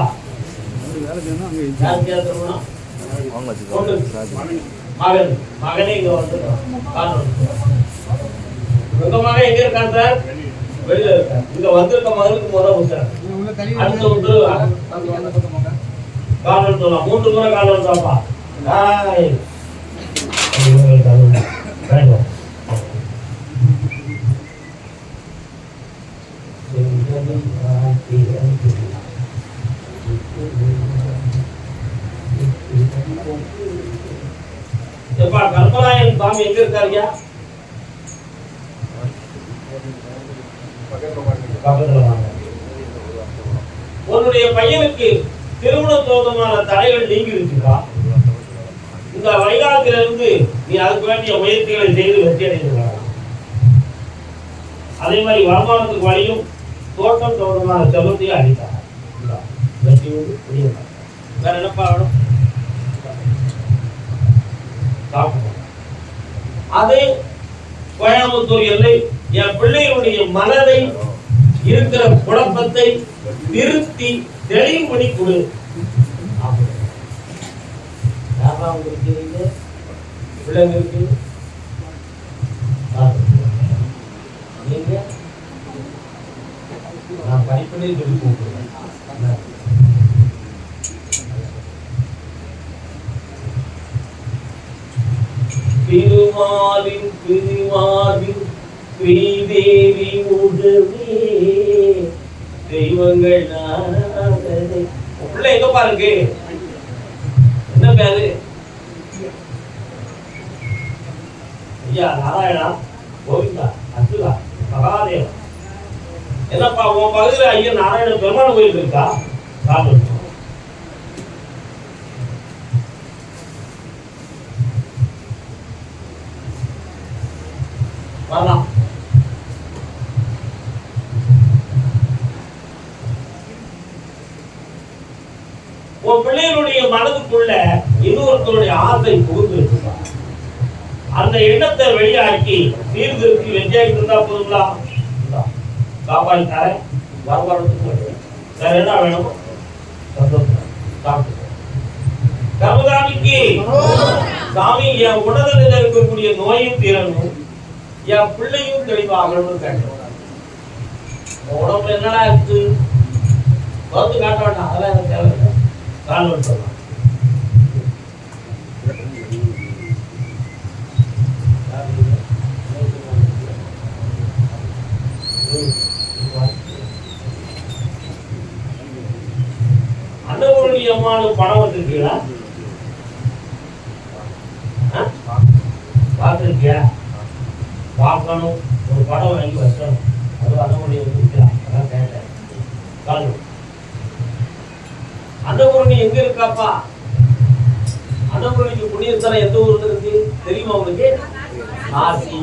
மகன் மகனே இங்க வந்து உங்க மகன் எங்க இருக்கான் சார்? வெளியில இருக்கான். இங்க வந்திருக்க மகனுக்கு முதல் சார் அடுத்த வந்து காலம் சொல்லலாம். 3 முறை காலம் சாப்பா கற்பராயன் சாமி எங்க இருக்காருயா? உன்னுடைய பையனுக்கு திருமண தோதமான தடைகள் நீங்கி இருக்குதா? இந்த வைகாலத்திலிருந்து நீ அதுக்கு வேண்டிய முயற்சிகளை செய்து வெற்றி அடைந்திருக்கலாம். அதே மாதிரி வருமானத்துக்கு வழியும் தோட்டம் தோட்டமான செல்வத்தையும் அளித்தார். வெற்றி வேற என்னப்பா வேணும்? சாப்பிடணும். அது கோயம்புத்தூர் எல்லை. என் பிள்ளைகளுடைய மனதை இருக்கிற குழப்பத்தை திருத்தி தெளிவுபடி கொடு. பிள்ளைங்க இருக்கு, நீங்க நான் படிப்பதே சொல்லி கூப்பிடுவேன். திருமாலின் திருமாலின் ஸ்ரீதேவி உடவே தெய்வங்கள் நானே. பிள்ளை எங்க பாருங்க, என்ன பேரு? ஐயா நாராயணா, கோவிந்தா, அச்சுதா, மகாதேவன். என்னப்பா உன் பகுதியில் ஐயா நாராயண பெருமாள் கோயில் இருக்கா? காரணம் வரலாம். உன் பிள்ளைகளுடைய மனதுக்குள்ள இன்னொருத்தருடைய ஆசை புகுந்து அந்த எண்ணத்தை வெளியாக்கி சீர்திருத்தி வெற்றியாக்கி இருந்தா போதுங்களா? சாப்பாடு தரேன், வரவரத்துக்கு வேற என்ன வேணும்? கர்மசாமிக்கு சாமி என் உடலில் இருக்கக்கூடிய நோயும் தீரணும், என் பிள்ளையும் தெளிவாகணும்னு கேட்டோம். உடம்புல என்னடா இருக்கு மருந்து காட்ட வேண்டாம், அதெல்லாம் எனக்கு தேவையில்லை. கால்வன் சொல்லலாம். அன்னபூரணி அம்மானு படம் வந்திருக்கீங்களா? பார்த்துருக்கியா? பார்க்கணும், ஒரு படம் வாங்கி வச்சணும். அது அன்னபூரணி வந்துருக்கலாம். அதான் கேட்டேன். அன்னபூரணி எங்க இருக்காப்பா? அன்னபூரணிக்கு புண்ணியஸ்தலம் எந்த ஊர்ல இருக்கு தெரியுமா உங்களுக்கு? காசி.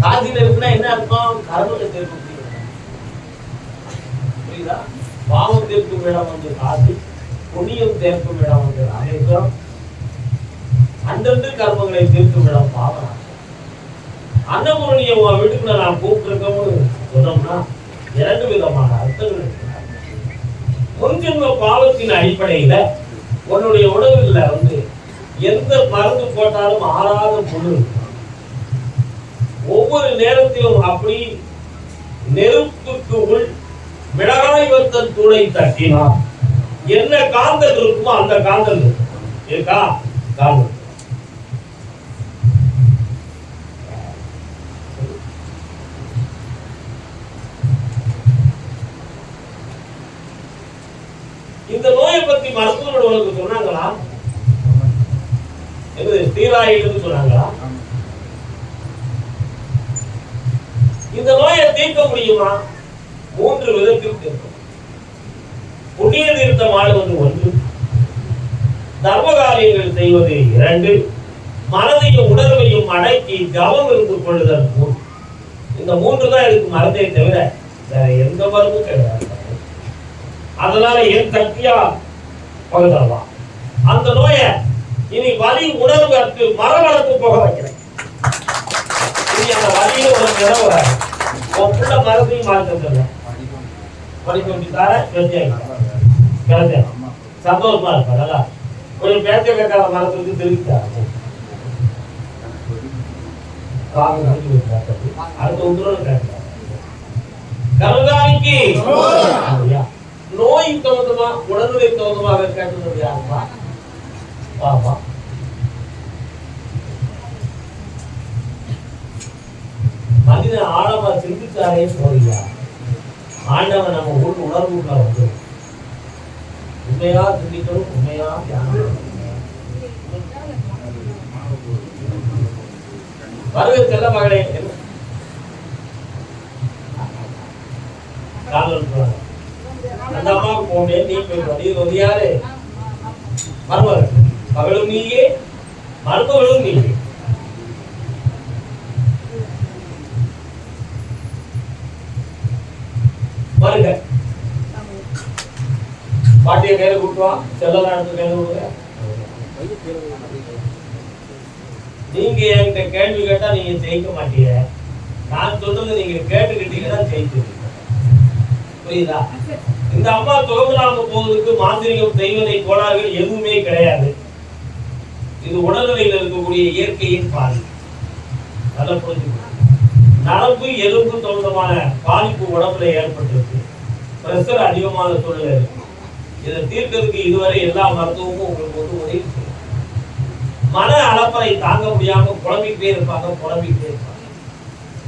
காசியில இருக்குன்னா என்ன அர்த்தம்? கர்மத்தை தீர்க்கும். புரியுதா? பாவம் தீர்க்கும் இடம் வந்து காசி, புண்ணியம் தீர்க்கும் இடம் வந்து ராமேஸ்வரம், அந்தந்த கர்மங்களை தீர்க்கும் இடம் பாவனா. அன்னபூரணியை உன் வீட்டுக்குள்ள நான் கூப்பிட்டுருக்கோம்னு சொன்னோம்னா 2 விதமான அர்த்தங்கள் இருக்கு. முன்ஜென்ம பாவத்தின் அடிப்படையில உன்னுடைய உடலில் வந்து எந்த மருந்து போட்டாலும் ஆறாத புழு, ஒவ்வொரு நேரத்திலும் அப்படி நெருப்புக்கு உள் மிளகாய் வத்தல் தூளை தட்டினால் என்ன காந்தல் இருக்குமோ அந்த காந்தல் இருக்கா? காந்தல். இந்த நோயை பத்தி மருத்துவர்கள் உனக்கு சொன்னாங்களா? ஸ்டீராய்டு சொன்னாங்களா? இந்த நோயை தீர்க்க முடியுமா? 3 விதத்தில் தீர்க்கும். புண்ணிய தீர்த்தம் ஆடுவது 1, தர்ம காரியங்கள் செய்வது 2, மனதையும் உணர்வையும் அடக்கி கவனம் இருந்து கொள்ளுதல் 3. இந்த 3 தான் இதுக்கு மருந்தே தவிர வேற எந்த மருந்தும் கிடையாது. அதனால என் சக்தியா பகுதலாம் அந்த நோயை இனி வலி உணர்வு மரவளர்த்து போக வைக்கிறேன். இனி அந்த வலியில ஒரு நிறம் வராது. உன் புள்ள மரத்தையும் மாற்ற படிக்க வேண்டியதார சந்தோஷமா இருப்பார். கொஞ்சம் பேச்ச கேட்காத மரத்துக்கு திருப்பிட்டாரு. அடுத்த உத்தரவு கேட்கிறார். கருதானிக்கு நோய் தகுந்தமா உடல்நிலை தகுந்தமாக கேட்டது யாருமா? பாப்பா மனிதன் ஆழமா சிந்தித்தாரே போறியா? ஆண்டவன் நம்ம ஊர் உணர்வுக்குள்ள வந்து உண்மையா சிந்திக்கணும், உண்மையா தியானம். வருகை செல்ல மகளே அந்த அம்மாவுக்கு போனேன், நீ போய் இது யாரு? மருமகள். மகளும் நீயே, மருமகளும் நீயே. வருக. பாட்டியை கையில கூட்டுவான், செல்லலாம் எடுத்து கையில கொடுங்க. நீங்க என்கிட்ட கேள்வி கேட்டா நீங்க ஜெயிக்க மாட்டீங்க. நான் சொல்றது நீங்க கேட்டுக்கிட்டீங்கன்னா ஜெயிச்சிருக்கீங்க. புரியுதா? இந்த அம்மா சுகமில்லாம போவதற்கு மாந்திரிகம் செய்வதை கோளாறுகள் எதுவுமே கிடையாது. இது உடல்நிலையில் இருக்கக்கூடிய இயற்கையின் பாதிப்பு. நல்லா புரிஞ்சுக்கணும். நரம்பு எலும்பு சம்பந்தமான பாதிப்பு உடம்புல ஏற்பட்டிருக்கு. பிரஷர் அதிகமான சூழ்நிலை இருக்கு. இதை தீர்க்கிறதுக்கு இதுவரை எல்லா மருத்துவமும் உங்களுக்கு வந்து உதவி செய்யும். மன அலப்பறை தாங்க முடியாம புலம்பிக்கிட்டே இருப்பாங்க.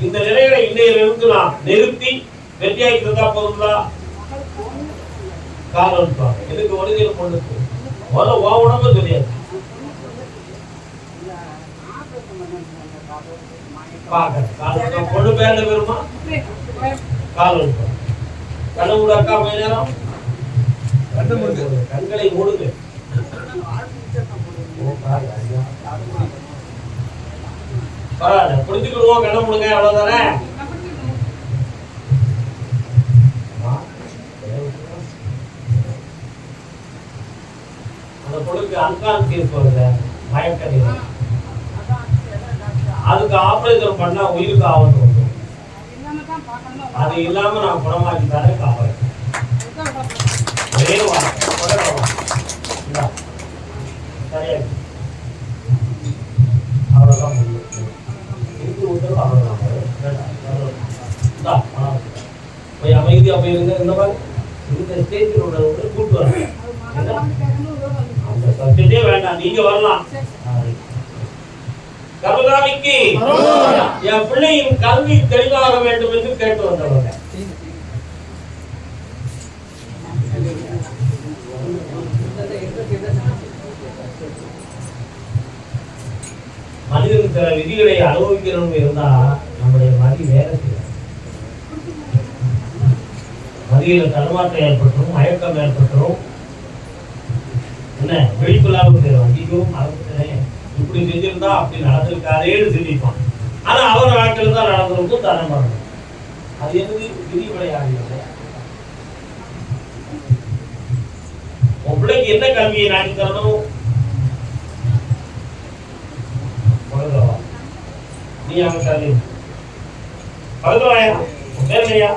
இந்த நிலைகளை இன்னையிலிருந்து நான் நிறுத்தி வெற்றியாக்கி இருந்தா போதுங்களா? காரணம் எதுக்கு ஒழுங்கில் கொண்டு முதல்ல உடம்பு தெரியாது. பொண்ணு பேர பெருமா காலம் கடவுள் அக்கா நேரம் கண்களை மூடுங்க. பரவாயில்ல, புரிஞ்சுக்கிடுவோம். கண்ண முடுங்க, அவ்வளவுதானே. அந்த பொண்ணுக்கு அன்கான்சியஸ் வருது, மயக்க நிலை. அதுக்கு ஆபரேஷன் பண்ணா உயிருக்கு ஆபத்து வரும். அது இல்லாம நான் குணமாக்கி தானே காப்பாற்ற. ஒரே சரியா அவ்வளவுதான். போய் அமைதியா போயிருங்க. இந்த மாதிரி இந்த ஸ்டேஜில் உள்ளவங்க கூட்டு வர அந்த சப்ஜெக்டே வேண்டாம், நீங்க வரலாம். கருணாநிதிக்கு என் பிள்ளையின் கல்வி தெளிவாக வேண்டும் என்று கேட்டு வந்தவங்க. மனிதன் சில விதிகளை அனுபவிக்கணும் இருந்தா நம்முடைய மதி வேலை செய்யும். மதியில தடுமாற்றம் ஏற்பட்டுரும், மயக்கம் ஏற்பட்டுரும். என்ன விழிப்புலாவும் செய்வோம். அதிகம் மறந்துட்டேன், இப்படி செஞ்சிருந்தா அப்படி நடந்திருக்காதேன்னு சிந்திப்பான். ஆனா அவர் நாட்கள் தான் நடந்திருக்கும், தரம் பண்ணணும். அது என்னது விதி விளையாடு. உன் பிள்ளைக்கு என்ன கல்வியை நாடி தரணும்? நீ அவங்க கல்வி பகவாயா பேரையா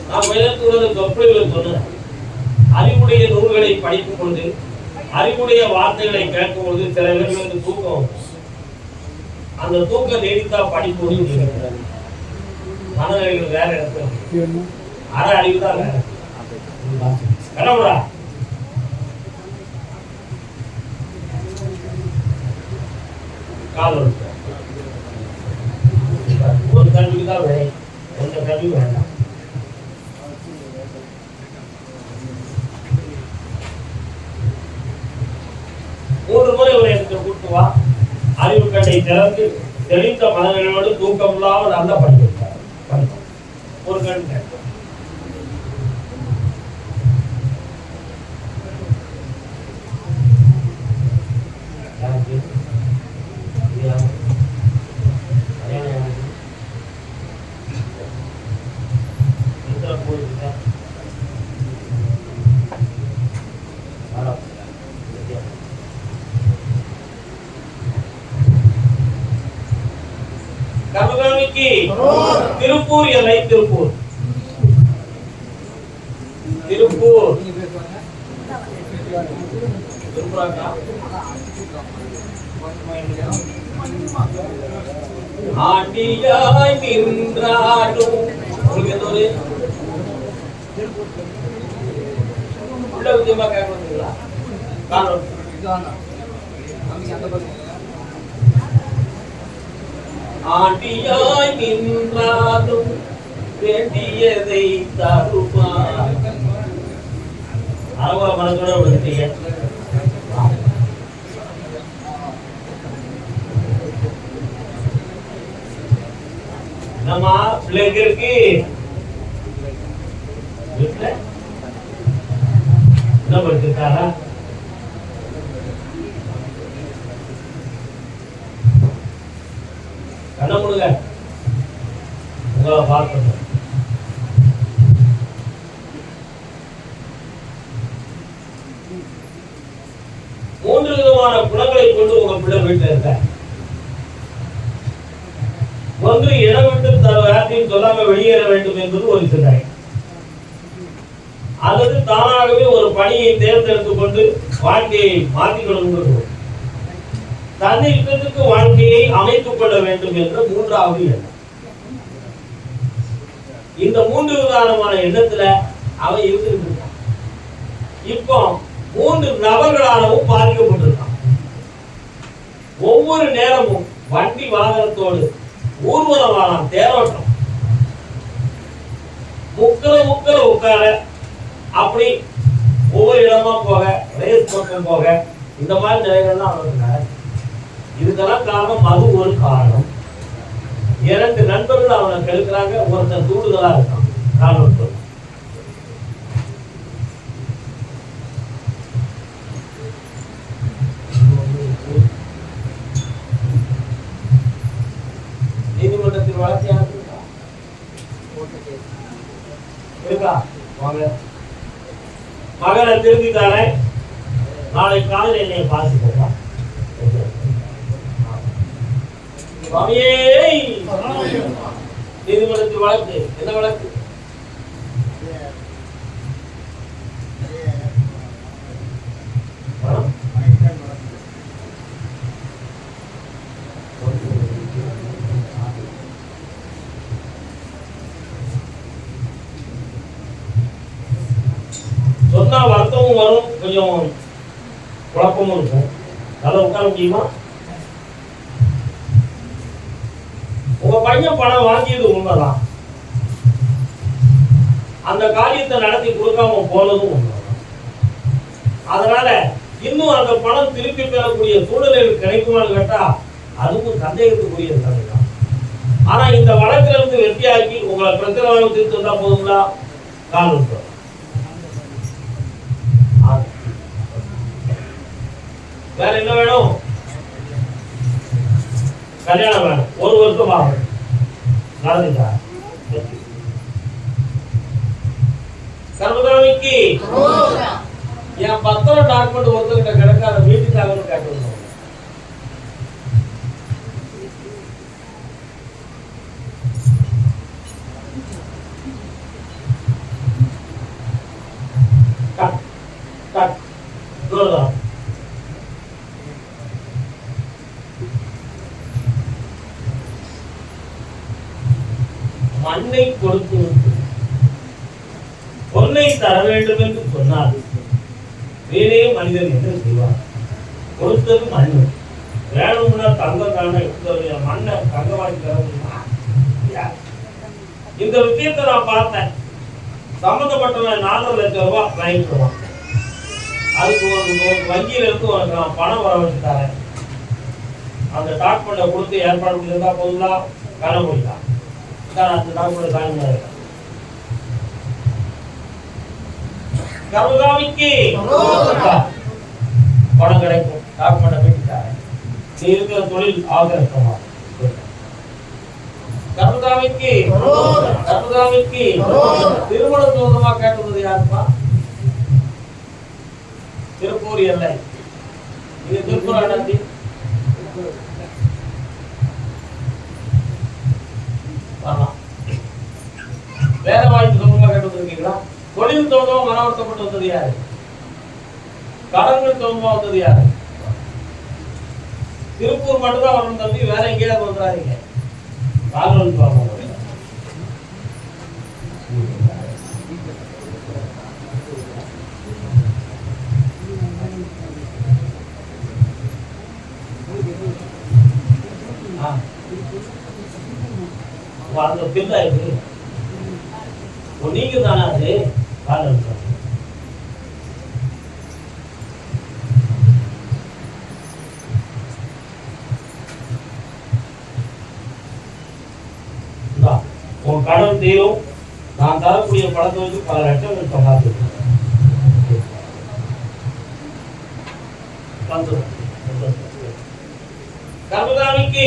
நான் சொற்பொழிவுகளை சொன்னேன். அறிவுடைய நூல்களை படிக்கும் பொழுது, அறிவுடைய வார்த்தைகளை கேட்கும் பொழுது சில பேர்களுக்கு தூக்கம். அந்த தூக்கம் நீடித்தா படிப்பு மனநிலைகள் வேற இடத்துல அரை அறிவு தான் வேற. கடவுளா காலம் ஒரு கல்விக்கு தான் வேணும், எந்த கல்வி வேண்டாம். மூன்று முறை ஒரு இடத்துல கூட்டு வா. அறிவு கண்டை திறந்து தெளிந்த மனநிலையோடு தூக்கம் இல்லாமல் நல்லா படிக்கிறார். ஒரு கண் கருணாநிதிக்கு திருப்பூர் எல்லை. திருப்பூர் ஆண்டியாய் நின்றாடும் உள்ள விஜயமா கேட்கணுங்களா? ஆண்டியாய் நின்றாடும் வேண்டியதை தருவார். அறவ மனதோட விடுத்தீங்க. என்னம்மா பிள்ளைங்க இருக்கு வீட்டுல என்ன படிச்சிருக்காரா? கண்ண முழுங்க உங்களை பார்க்கணும். விதமான குணங்களை கொண்டு உங்க பிள்ளை வீட்டுல இருக்க. ஒன்று இடம் விட்டு யாரையும் சொல்லாம வெளியேற வேண்டும் என்பது ஒரு சிந்தனை, அல்லது தானாகவே ஒரு பணியை தேர்ந்தெடுத்துக் கொண்டு வாழ்க்கையை மாற்றிக்கொள்ளும் தன்னை இஷ்டத்துக்கு வாழ்க்கையை அமைத்துக் கொள்ள வேண்டும் என்ற மூன்றாவது எண்ணம். இந்த மூன்று விதமான எண்ணத்துல அவன் இருந்திருக்கான். இப்போ 3 நபர்களாலும் பாதிக்கப்பட்டிருக்கான். ஒவ்வொரு நேரமும் வண்டி வாகனத்தோடு ஊர்வலமான தேரோட்டம், முக்கர உட்கார, அப்படி ஒவ்வொரு இடமா போக, ரேஸ் பக்கம் போக, இந்த மாதிரி நிலைகள்லாம் அவனுக்கு நடக்கும். இதுக்கெல்லாம் காரணம் மது ஒரு காரணம். 2 நண்பர்கள் அவனை கெடுக்கிறாங்க, ஒருத்தன் தூண்டுதலா இருக்கான். காரணம் நீதிமன்றத்தில் வழக்கு இருக்கா? மகனை திரும்பித்தாரேன், நாளை காலையில் என்னை பார்த்து போவான். நீதிமன்றத்தில் வழக்கு என்ன வழக்கு? சொன்னா வருத்தமும் வரும், கொஞ்சம் குழப்பமும் இருக்கும். நல்லா உட்கார முடியுமா? உங்க பையன் பணம் வாங்கியது உண்மைதான், அந்த காரியத்தை நடத்தி கொடுக்காம போனதும் உண்மைதான். அதனால இன்னும் அந்த பணம் திருப்பி பெறக்கூடிய சூழ்நிலைகள் கிடைக்குமான்னு கேட்டா அதுவும் சந்தேகத்துக்குரிய தன்மை தான். ஆனா இந்த வழக்கில இருந்து வெற்றியாக்கி உங்களை பிரச்சனை தீர்த்து வந்தா போதுங்களா? காலம் வேற என்ன வேணும்? கல்யாணம் வேணும். 1 வருஷம் ஆகும். நடந்துட்டா கர்மதாமிக்கு என் பத்திரம் டாக்குமெண்ட் ஒருத்தர்கிட்ட கிடக்காத வீட்டுக்காக கேட்டு மண்ணை கொடுத்து பொன்னை தர வேண்டும் என்று சொன்னார். வேறே மனிதன் என்று செய்வார். கொடுத்தது மண், வேணும்னா தங்கம் தானே, மண்ணை தங்கமாக்கி தர முடியுமா? இந்த விஷயத்தை நான் பார்த்தேன். சம்பந்தப்பட்டவன் 4 லட்சம் ரூபாய் வாங்கிடுவான். அதுக்கு ஒரு வங்கியில இருந்து உனக்கு நான் பணம் வர வச்சு தரேன், அந்த டாக்குமெண்ட்டை கொடுத்து ஏற்பாடு பண்ணியிருந்தா போதுங்களா? காண முடியலாம். அந்த டாக்குமெண்ட் காண கர்மதாமிக்கு பணம் கிடைக்கும். டாக்குமெண்ட்டை வீட்டுக்காரன் நீ இருக்கிற தொழில் ஆகமா. கர்மதாமிக்கு திருமண சோதமா கேட்டது யாருப்பா? திருப்பூர் எல்லை. இது திருப்பூர் அண்ணாச்சி. வேலை வாய்ப்பு சமூகமா கேட்டு வந்திருக்கீங்களா? தொழில் சோதமா மனவர்த்தப்பட்டு வந்தது யாரு? கடன்கள் சோதமா வந்தது யாரு? திருப்பூர் மட்டும்தான் வரணும் தம்பி, வேற எங்கேயாவது வந்துடாதீங்க. கால்வன் சோதமா அந்த பில்லா இருக்கு. நீங்க தானே அது கால்வன் சோதமா. உன் கடன் தீரும், நான் தரக்கூடிய பணத்தை வச்சு பல லட்சங்கள் சம்பாதிச்சு கர்மதாமிக்கு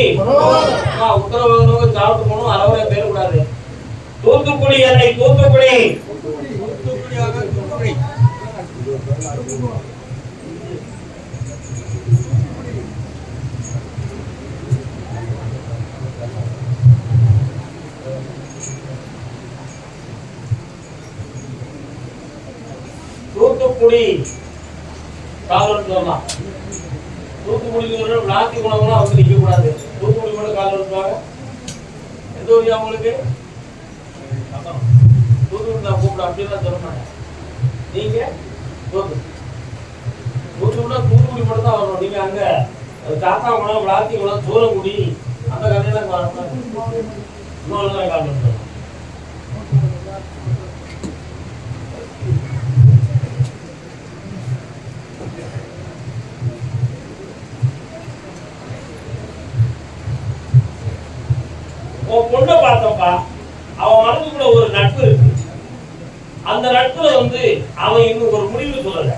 உத்தரவு சாப்பிட்டு போகணும். அளவுல பேரக்கூடாது. தூத்துக்குடி எல்லை, தூத்துக்குடி தூத்துக்குடி காவல் சொல்லலாம். தூத்துக்குடிக்கு விளாத்தி குணம்லாம் வந்து நிற்க கூடாது. தூத்துக்குடி மட்டும் கால் எடுத்துவாங்க. எந்த ஊரியா உங்களுக்கு? தூத்துக்குடி நான் கூப்பிட அப்படின்லாம் சொல்ல மாட்டேன். நீங்க தூத்துக்குடி மட்டும் தான் வரணும். நீங்க அங்க தாத்தா குணம், விளாத்தி குணம், சூரக்குடி அந்த கதையெல்லாம் இன்னொரு கால் எடுத்துக்கலாம். பொண்ணை பார்த்தப்பா அவன் மனதுக்குள்ள ஒரு நட்பு இருக்கு. அந்த நட்புல வந்து அவன் இன்னும் ஒரு முடிவு சொல்லல.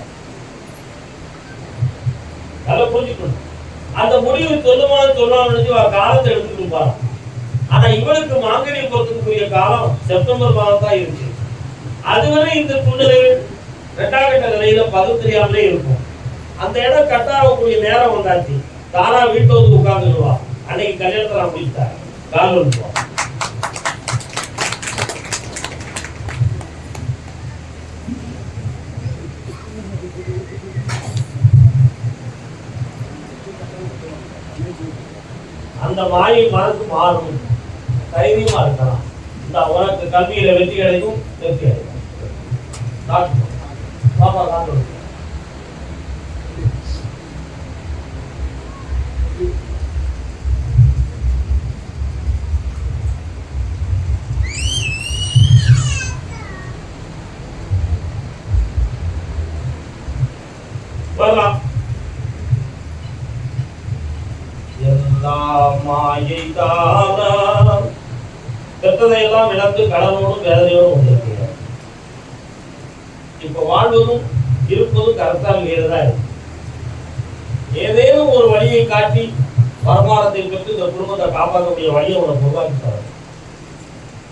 நல்லா புரிஞ்சுக்கணும். அந்த முடிவு சொல்லுமான்னு சொல்லாம காலத்தை எடுத்துட்டு இருப்பான். ஆனா இவனுக்கு மாங்கனி பொறுத்தக்கூடிய காலம் செப்டம்பர் மாதம் தான் இருக்கு. அதுவரை இந்த சூழ்நிலைகள் ரெண்டாம் கட்ட நிலையில பதவி தெரியாமலே இருக்கும். அந்த இடம் கட்டாகக்கூடிய நேரம் வந்தாச்சு. தானா வீட்டுல வந்து உட்கார்ந்துடுவா. அன்னைக்கு கல்யாணத்தை நான் முடிச்சிட்டேன். கால் வந்துடுவான். அந்த மாயை மனசு மாறும். தைரியமா இருக்கலாம். இந்த உனக்கு கல்வியில வெற்றி கிடைக்கும், வெற்றி அடைக்கும். பாப்பா காட்டு வரலாம். மாயை தானம் பெற்றதையெல்லாம் இழந்து கடனோடும் வேதனையோடும் வந்திருக்கிறார். இப்ப வாழ்வதும் இருப்பதும் கரெக்டாக வேறுதான் இருக்கு. ஏதேனும் ஒரு வழியை காட்டி வருமானத்தை பெற்று இந்த குடும்பத்தை காப்பாற்றக்கூடிய வழியை உனக்கு உருவாக்கி தர.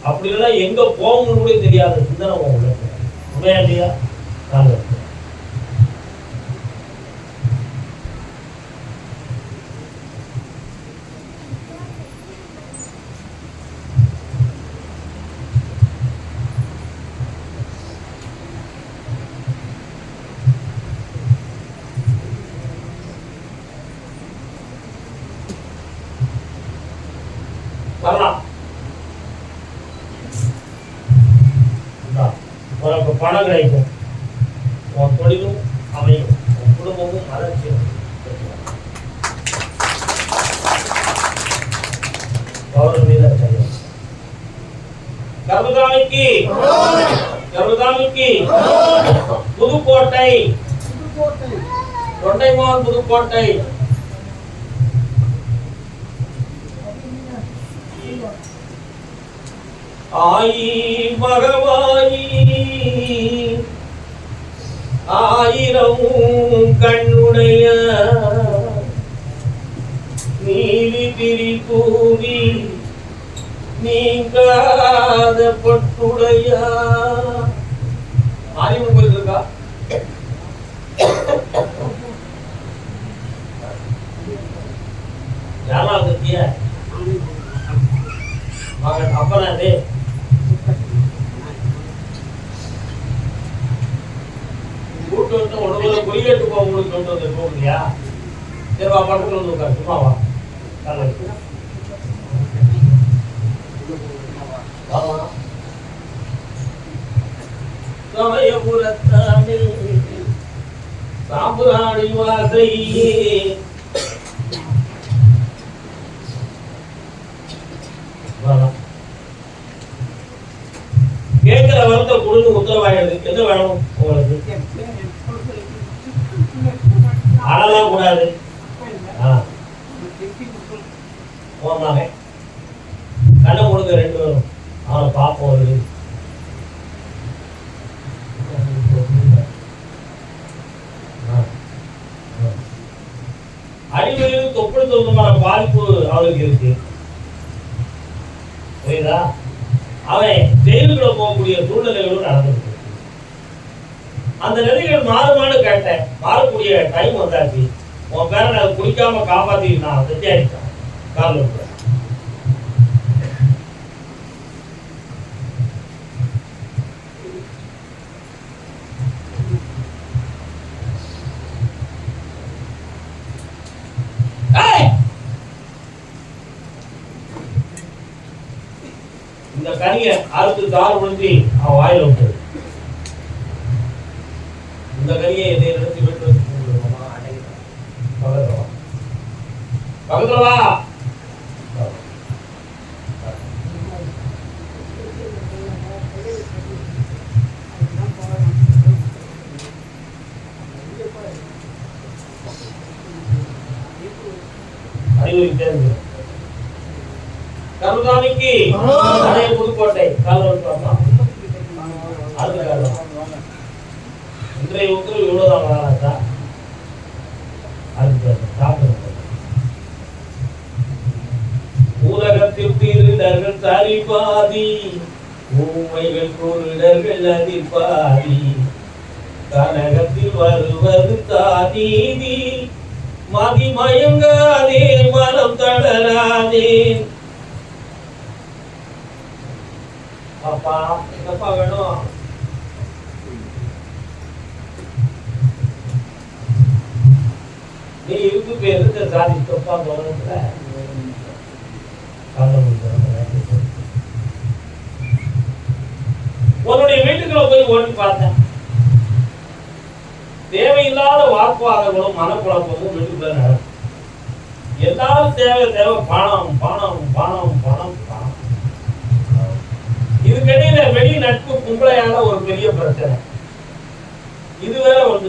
அப்படி இல்லைன்னா எங்க போகணும்னு கூட தெரியாத சிந்தனை உங்களுக்கு உண்மையா இல்லையா? நாங்கள் வரலாம். உனக்கு பணம் கிடைக்கும், உன் தொழிலும் அமையும், உன் குடும்பமும் வளர்ச்சியும். கருதாமிக்கு புதுக்கோட்டை, தொண்டைமான் புதுக்கோட்டை. ஆயி மகவாயி ஆயிரம் கண்ணுடைய நீலி திரி பூவி நீங்காத பட்டுடைய அறிவு போயிருக்கா? யாரா இருக்கிய மகன் அப்பனா இது கூட்டு வந்து உடம்புல குறியேட்டு போகணும்னு சொல்றது போகலையா? சரிவா பக்கத்துல வந்து உட்காரு. சும்மாவா சமயபுரத்தானில் சாம்புராணி வாசையே கேட்கிற வரத்தை கொடுத்து உத்தரவாயிடுது. என்ன வேணும் உங்களுக்கு? அழலாம் கூடாது. கண்ணை கொடுங்க ரெண்டு பேரும். அவனை பார்ப்போம். அடிவரையில் தொப்புள் சொந்தமான பாதிப்பு அவளுக்கு இருக்கு. புரியுதா? அவன் ஜெயிலுக்குள்ள போகக்கூடிய சூழ்நிலைகளும் நடந்திருக்கு. அந்த நிலைகள் மாறுமானு கேட்டேன். மாறக்கூடிய டைம் வந்தாச்சு. உன் பேரை நான் குடிக்காம காப்பாத்தி நான் செஞ்சாடிட்டேன். காரணம் கனியை அறுத்து தார் விழுந்தி அவன் வாயில விட்டு இந்த கனியை என்னை நிறுத்தி விட்டு வச்சு பக்கத்துல வா அறிவுறுத்தே இருக்கு. கருதாமிக்கு அதே புதுக்கோட்டை இன்றைய உத்தரவு இவ்வளவுதான் வராதா ஊரகத்தில் திருடர்கள் சரிபாதி ஊமைகள் குருடர்கள் அதிர்பாதி கனகத்தில் வருவது தானீதி மதிமயங்காதே மனம் தளராதே. பாப்பா என்னப்பா வேணும்? நீ இருக்கு பேருக்கு சாதி தப்பா போறதுல உன்னுடைய வீட்டுக்குள்ள போய் ஓடி பார்த்தேன். தேவையில்லாத வாக்குவாதங்களும் மனக்குழப்பமும் வீட்டுக்குள்ள நடக்கும். எல்லாரும் தேவை பணம் பணம் பணம் பணம் பணம். இதுக்கிடையில வெளி நட்பு கும்பலையான ஒரு பெரிய பிரச்சனை இது வேற வந்து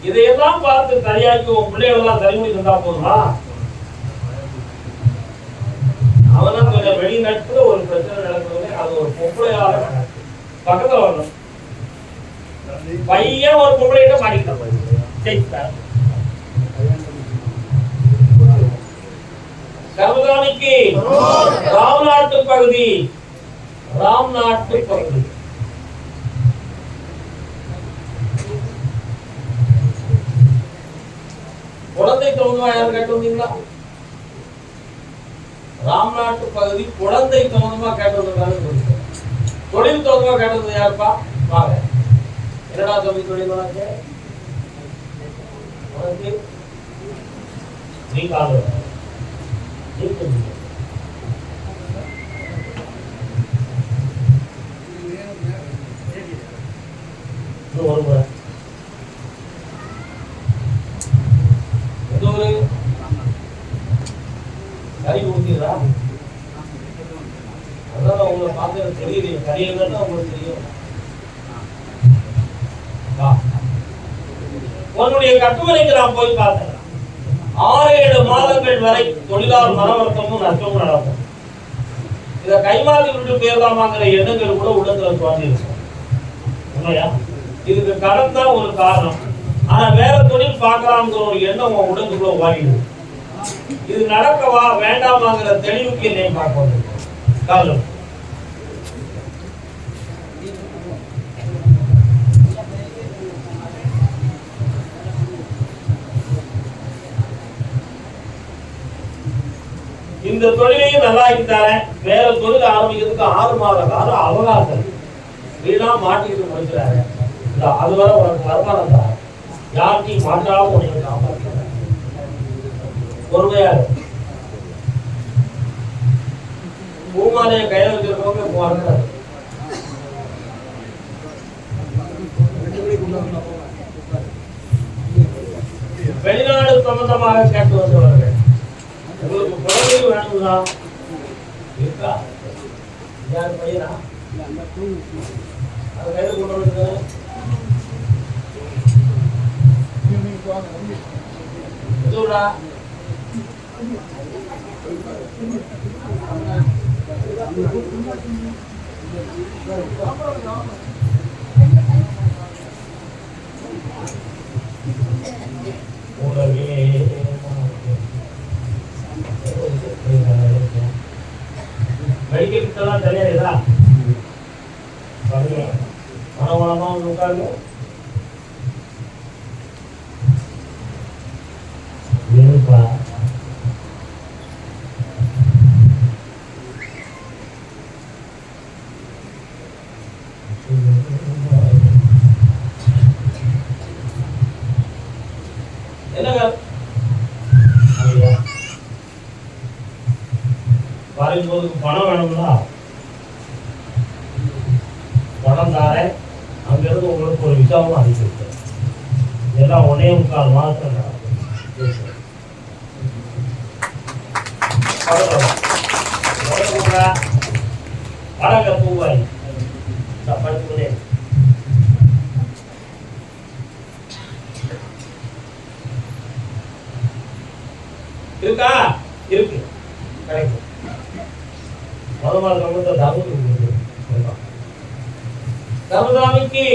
இதையெல்லாம் பார்த்து சரியாக்கி உன் பிள்ளைகளெல்லாம் சரிமணி தந்தா போதுமா? அவனா கொஞ்சம் வெளி நட்புல ஒரு பிரச்சனை நடக்குது. அது ஒரு பொம்பளையால பக்கத்துல வரணும். பையன் ஒரு பொம்பளையிட்ட மாட்டிக்கிட்டான். கருதானிக்கு ராம்நாட்டு பகுதி குழந்தை தோணுவா யாரும் கேட்டு வந்தீங்களா? ராம்நாட்டு பகுதி குழந்தை தோணுமா கேட்டு வந்தாங்க. தொழில் தோணுமா கேட்டு வந்தது யாருப்பா? வாங்க. என்னடா தம்பி தொழில் உனக்கு? நீ கால ஒரு முறை கறி ஊத்திடுறா. அதான் உங்களை பார்த்து தெரியுது. கறியெல்லாம் தான் உங்களுக்கு தெரியும். உன்னுடைய கட்டுமனைக்கு நான் போய் பார்த்தேன். 6-7 மாதங்கள் வரை தொழிலாளர் மனவர்த்தமும் நஷ்டமும் நடக்கும். இதை கைமாறி விட்டு போயிடலாமாங்கிற எண்ணங்கள் கூட உள்ளத்துல தோன்றி இருக்கும். உண்மையா? இதுக்கு கடன் தான் ஒரு காரணம். ஆனா வேற தொழில் பார்க்கலாம்ங்கிற ஒரு எண்ணம் உன் உடம்புக்குள்ள ஓடிடுது. இது நடக்கவா வேண்டாமாங்கிற தெளிவுக்கு என்னை பார்ப்பது காலம். இந்த தொழிலையும் நல்லா இருந்தாரேன். வேற தொழில் ஆரம்பிக்கிறதுக்கு 6 மாத காலம் அவகாசம். வீணா மாட்டிட்டு முடிக்கிறாரு. அதுவரை உனக்கு வருமானம் தான். யார்கிட்டையும் மாற்றாலும் உனக்கு காப்பாற்ற பொறுமையா பூமாலைய கையில வச்சிருக்கவங்க போறாங்க. வெளிநாடு சம்பந்தமாக கேட்டு வந்தவர்கள் உங்களுக்கு குழந்தைகள் வேணுங்களா? இருக்கா? யார் பையனா? அது கையில கொண்டு வந்து எதுடா மெடிக்கல் தெரியாதா? மனவளமா உட்காருங்க. வரும்போது பணம் வேணும்னா அங்கிருந்து உங்களுக்கு ஒரு விசாவும் அனுப்பிவிட்டேன். இதெல்லாம் 1.25 மாதத்தில் நடக்கும். வணக்க பூவாய் படுத்துக்கொண்டே இருக்கா? இருக்கு, கிடைக்கும். முதல் கம்பத்தை தமுதாமிக்கு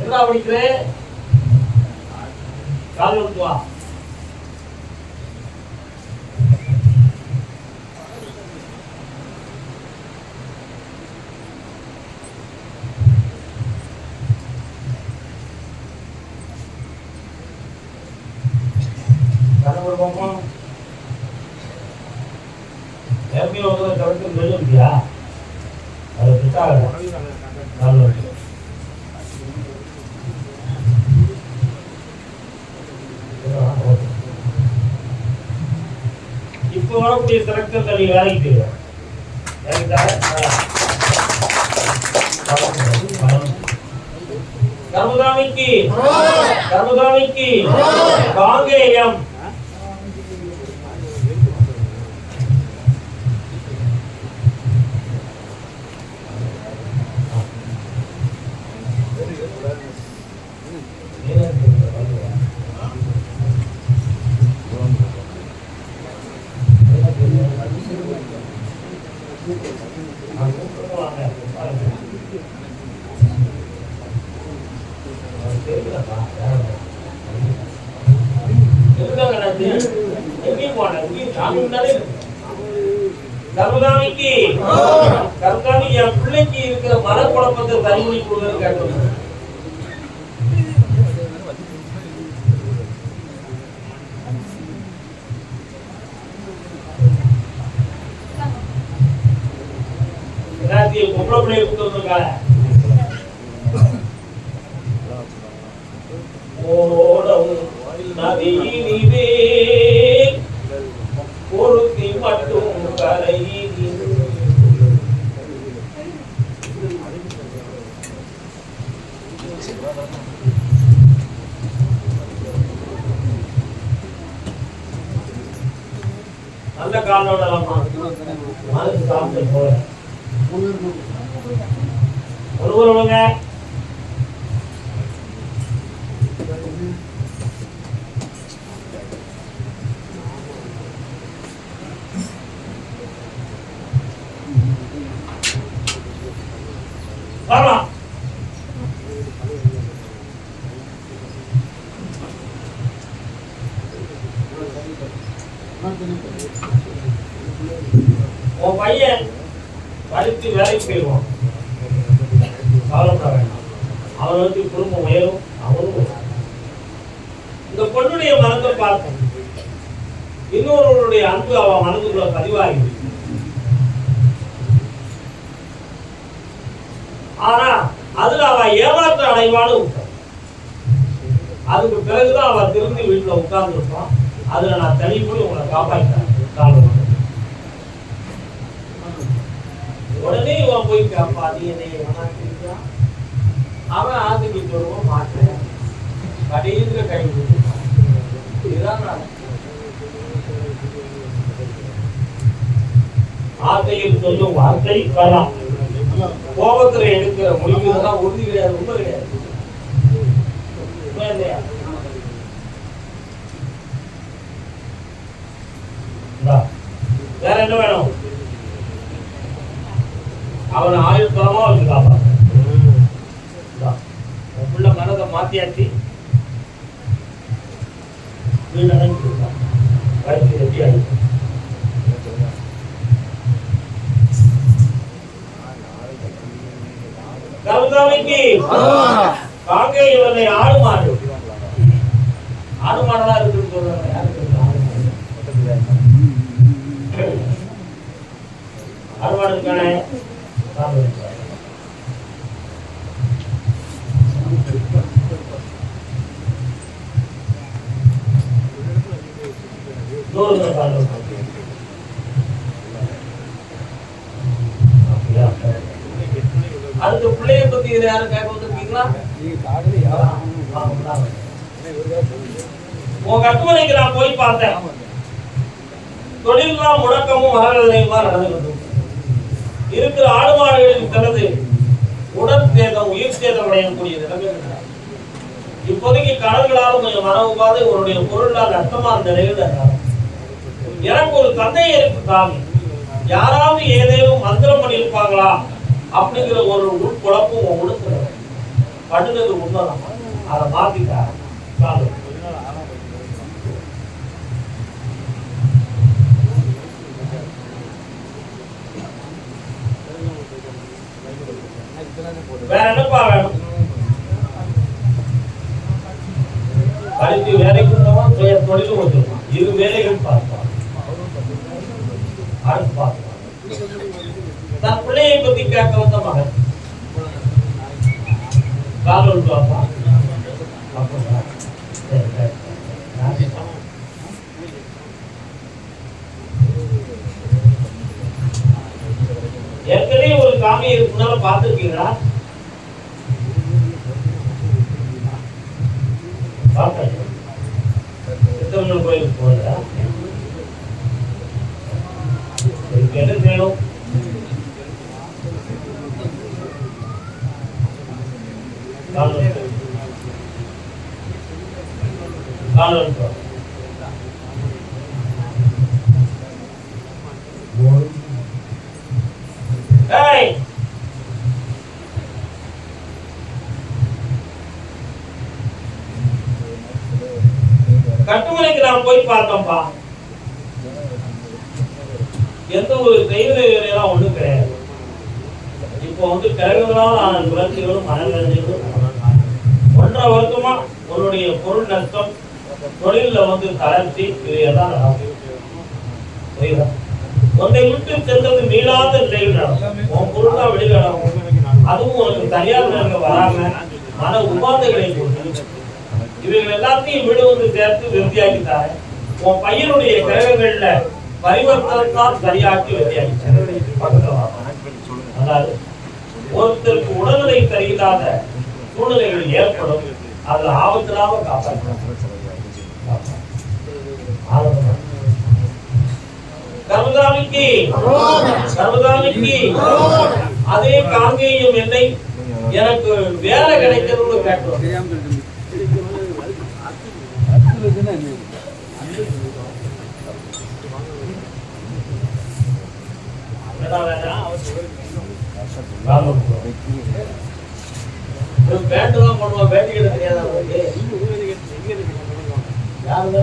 என்ன படிக்கிறேன்? கால் எடுத்து வா. இருக்கியா? அது இப்போ வரக்கூடிய செலக்டர் தனி வேலைக்கு கர்மதாமிக்கு காங்கேயம் கர்மதாமி என் பிள்ளைக்கு இருக்கிற மனக்குழப்பத்தை தனிமொழி கொடுக்க கேட்டோம். எல்லாத்தையும் பொம்பளை பிள்ளைய கொடுத்து வந்திருக்காங்க. நதியினிலே ஒருத்தி மட்டும் கரையினில் நல்ல காலோட மனசு சாப்பிட்டு போற ஒருவருங்க வரலாம். உன் பையன் படித்து வேலைக்கு போயிடுவான், கவலைப்பட வேண்டாம். அவனை வந்து குடும்பம் உயரும், அவனும் இந்த பொண்ணுடைய மனத்தை பார்க்கும். இன்னொருவருடைய அன்பு அவன் மனதுக்குள்ள பதிவாகி, ஆனா அதுல அவ ஏமாற்ற அடைவான்னு அதுக்கு பிறகுதான் அவ திரும்பி வீட்டுல உட்கார்ந்து இருப்பான். அதுல நான் தனி போய் உங்களை காப்பாற்றேன். உடனே இவன் போய் கேப்பா, நீ என்னை ஏமாற்றிருக்கா? அவன் ஆத்துக்கு சொல்லுவோம் மாட்டேன், கடையில கை இதுதான் ஆத்தையில் சொல்லும் வார்த்தை வரலாம். கோபத்துல எடுக்கிற முடிவுதான் உறுதி கிடையாது, உண்மை கிடையாது. வேற என்ன வேணும்? அவனை ஆயுள்காலமா வச்சு காப்பாற்ற உள்ள மனதை மாத்தியாச்சு. வீடு அடைஞ்சு கழுத்து வெட்டி அடிக்கும். கருதாமைக்கு காங்கே இவனை ஆடு மாடு இருக்குன்னு சொல்றாங்க. ஆடு மாடு இருக்கானே அதுக்கு பிள்ளை பிள்ளைய பத்தி இதுல யாரும் கேட்க வந்திருக்கீங்களா? உன் கட்டுமனைக்கு நான் போய் பார்த்தேன். தொழில்லாம் முடக்கமும் மரவேதனையுமா நடந்துகிட்டு இருக்கிற ஆடு மாடுகளின் தனது உடல் சேதம் உயிர் சேதம் அடையக்கூடிய நிலைமை. இப்போதைக்கு கடல்களாலும் மன உபாதை உன்னுடைய பொருளால் நஷ்டமா அந்த நிலையில் எனக்கு ஒரு தந்தையை இருக்கு சாமி, யாராவது ஏதேனும் மந்திரம் பண்ணியிருப்பாங்களா அப்படிங்கிற ஒரு உட்குழப்பம் உங்களுக்கு பண்ணுறது உண்மைதான். அதை மாத்திட்டார். வேற என்னப்பா வேணும்? படித்து வேலைக்கு போவான், தொழிலும் வச்சிருப்பான். இரு வேலைகள் பார்ப்பான். அடுத்து பார்ப்பான். தன் பிள்ளையை பத்தி கேட்க வந்த மகன் காதல் பார்ப்பான். ஏற்கனவே ஒரு சாமியை இருக்குனால பார்த்துருக்கீங்களா? சித்தர்கள் கோயிலுக்கு போறதா? என்ன செய்யணும்? கட்டுமனைக்கு நான் போய் பார்த்தோம்ப்பா. எந்த ஒரு தெய்வ வேலையெல்லாம் ஒண்ணும் கிடையாது. இப்போ கிழங்குகளால் குழந்தைகளும் மனவேதனைகளும் 1.5 வருஷமா உன்னுடைய பொருள் நஷ்டம், தொழில தளர்ச்சி, இவையெல்லாம் நடக்கும். புரியுதா? உன்னை விட்டு சென்றது மீளாத நிலையில் நடக்கும். உன் பொருள் தான் வெளியில நடக்கும். அதுவும் உனக்கு சரியான நேரம் வராம மன உபாதைகளை கொடுத்து இவைகள் எல்லாத்தையும் வீடு சேர்த்து விருத்தியாக்கிட்டாரு. உன் பையனுடைய கிரகங்கள்ல பரிவர்த்தனத்தால் சரியாக்கி விருத்தியாக்கி. அதாவது ஒருத்தருக்கு உடல்நிலை சரியில்லாத சூழ்நிலைகள் ஏற்படும். அதுல ஆபத்திலாம காப்பாற்ற கர்மதாமிக்கு அதே காங்கேயம் என்னை எனக்கு வேலை கிடைக்கிறது கேட்டோம். பேண்ட் தான் பண்ணுவோம். பேட்டி கிட்ட தெரியாத யாருங்க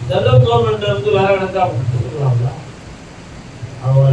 சென்ட்ரல் கவர்மெண்ட் வேலை கிடைச்சா அவங்க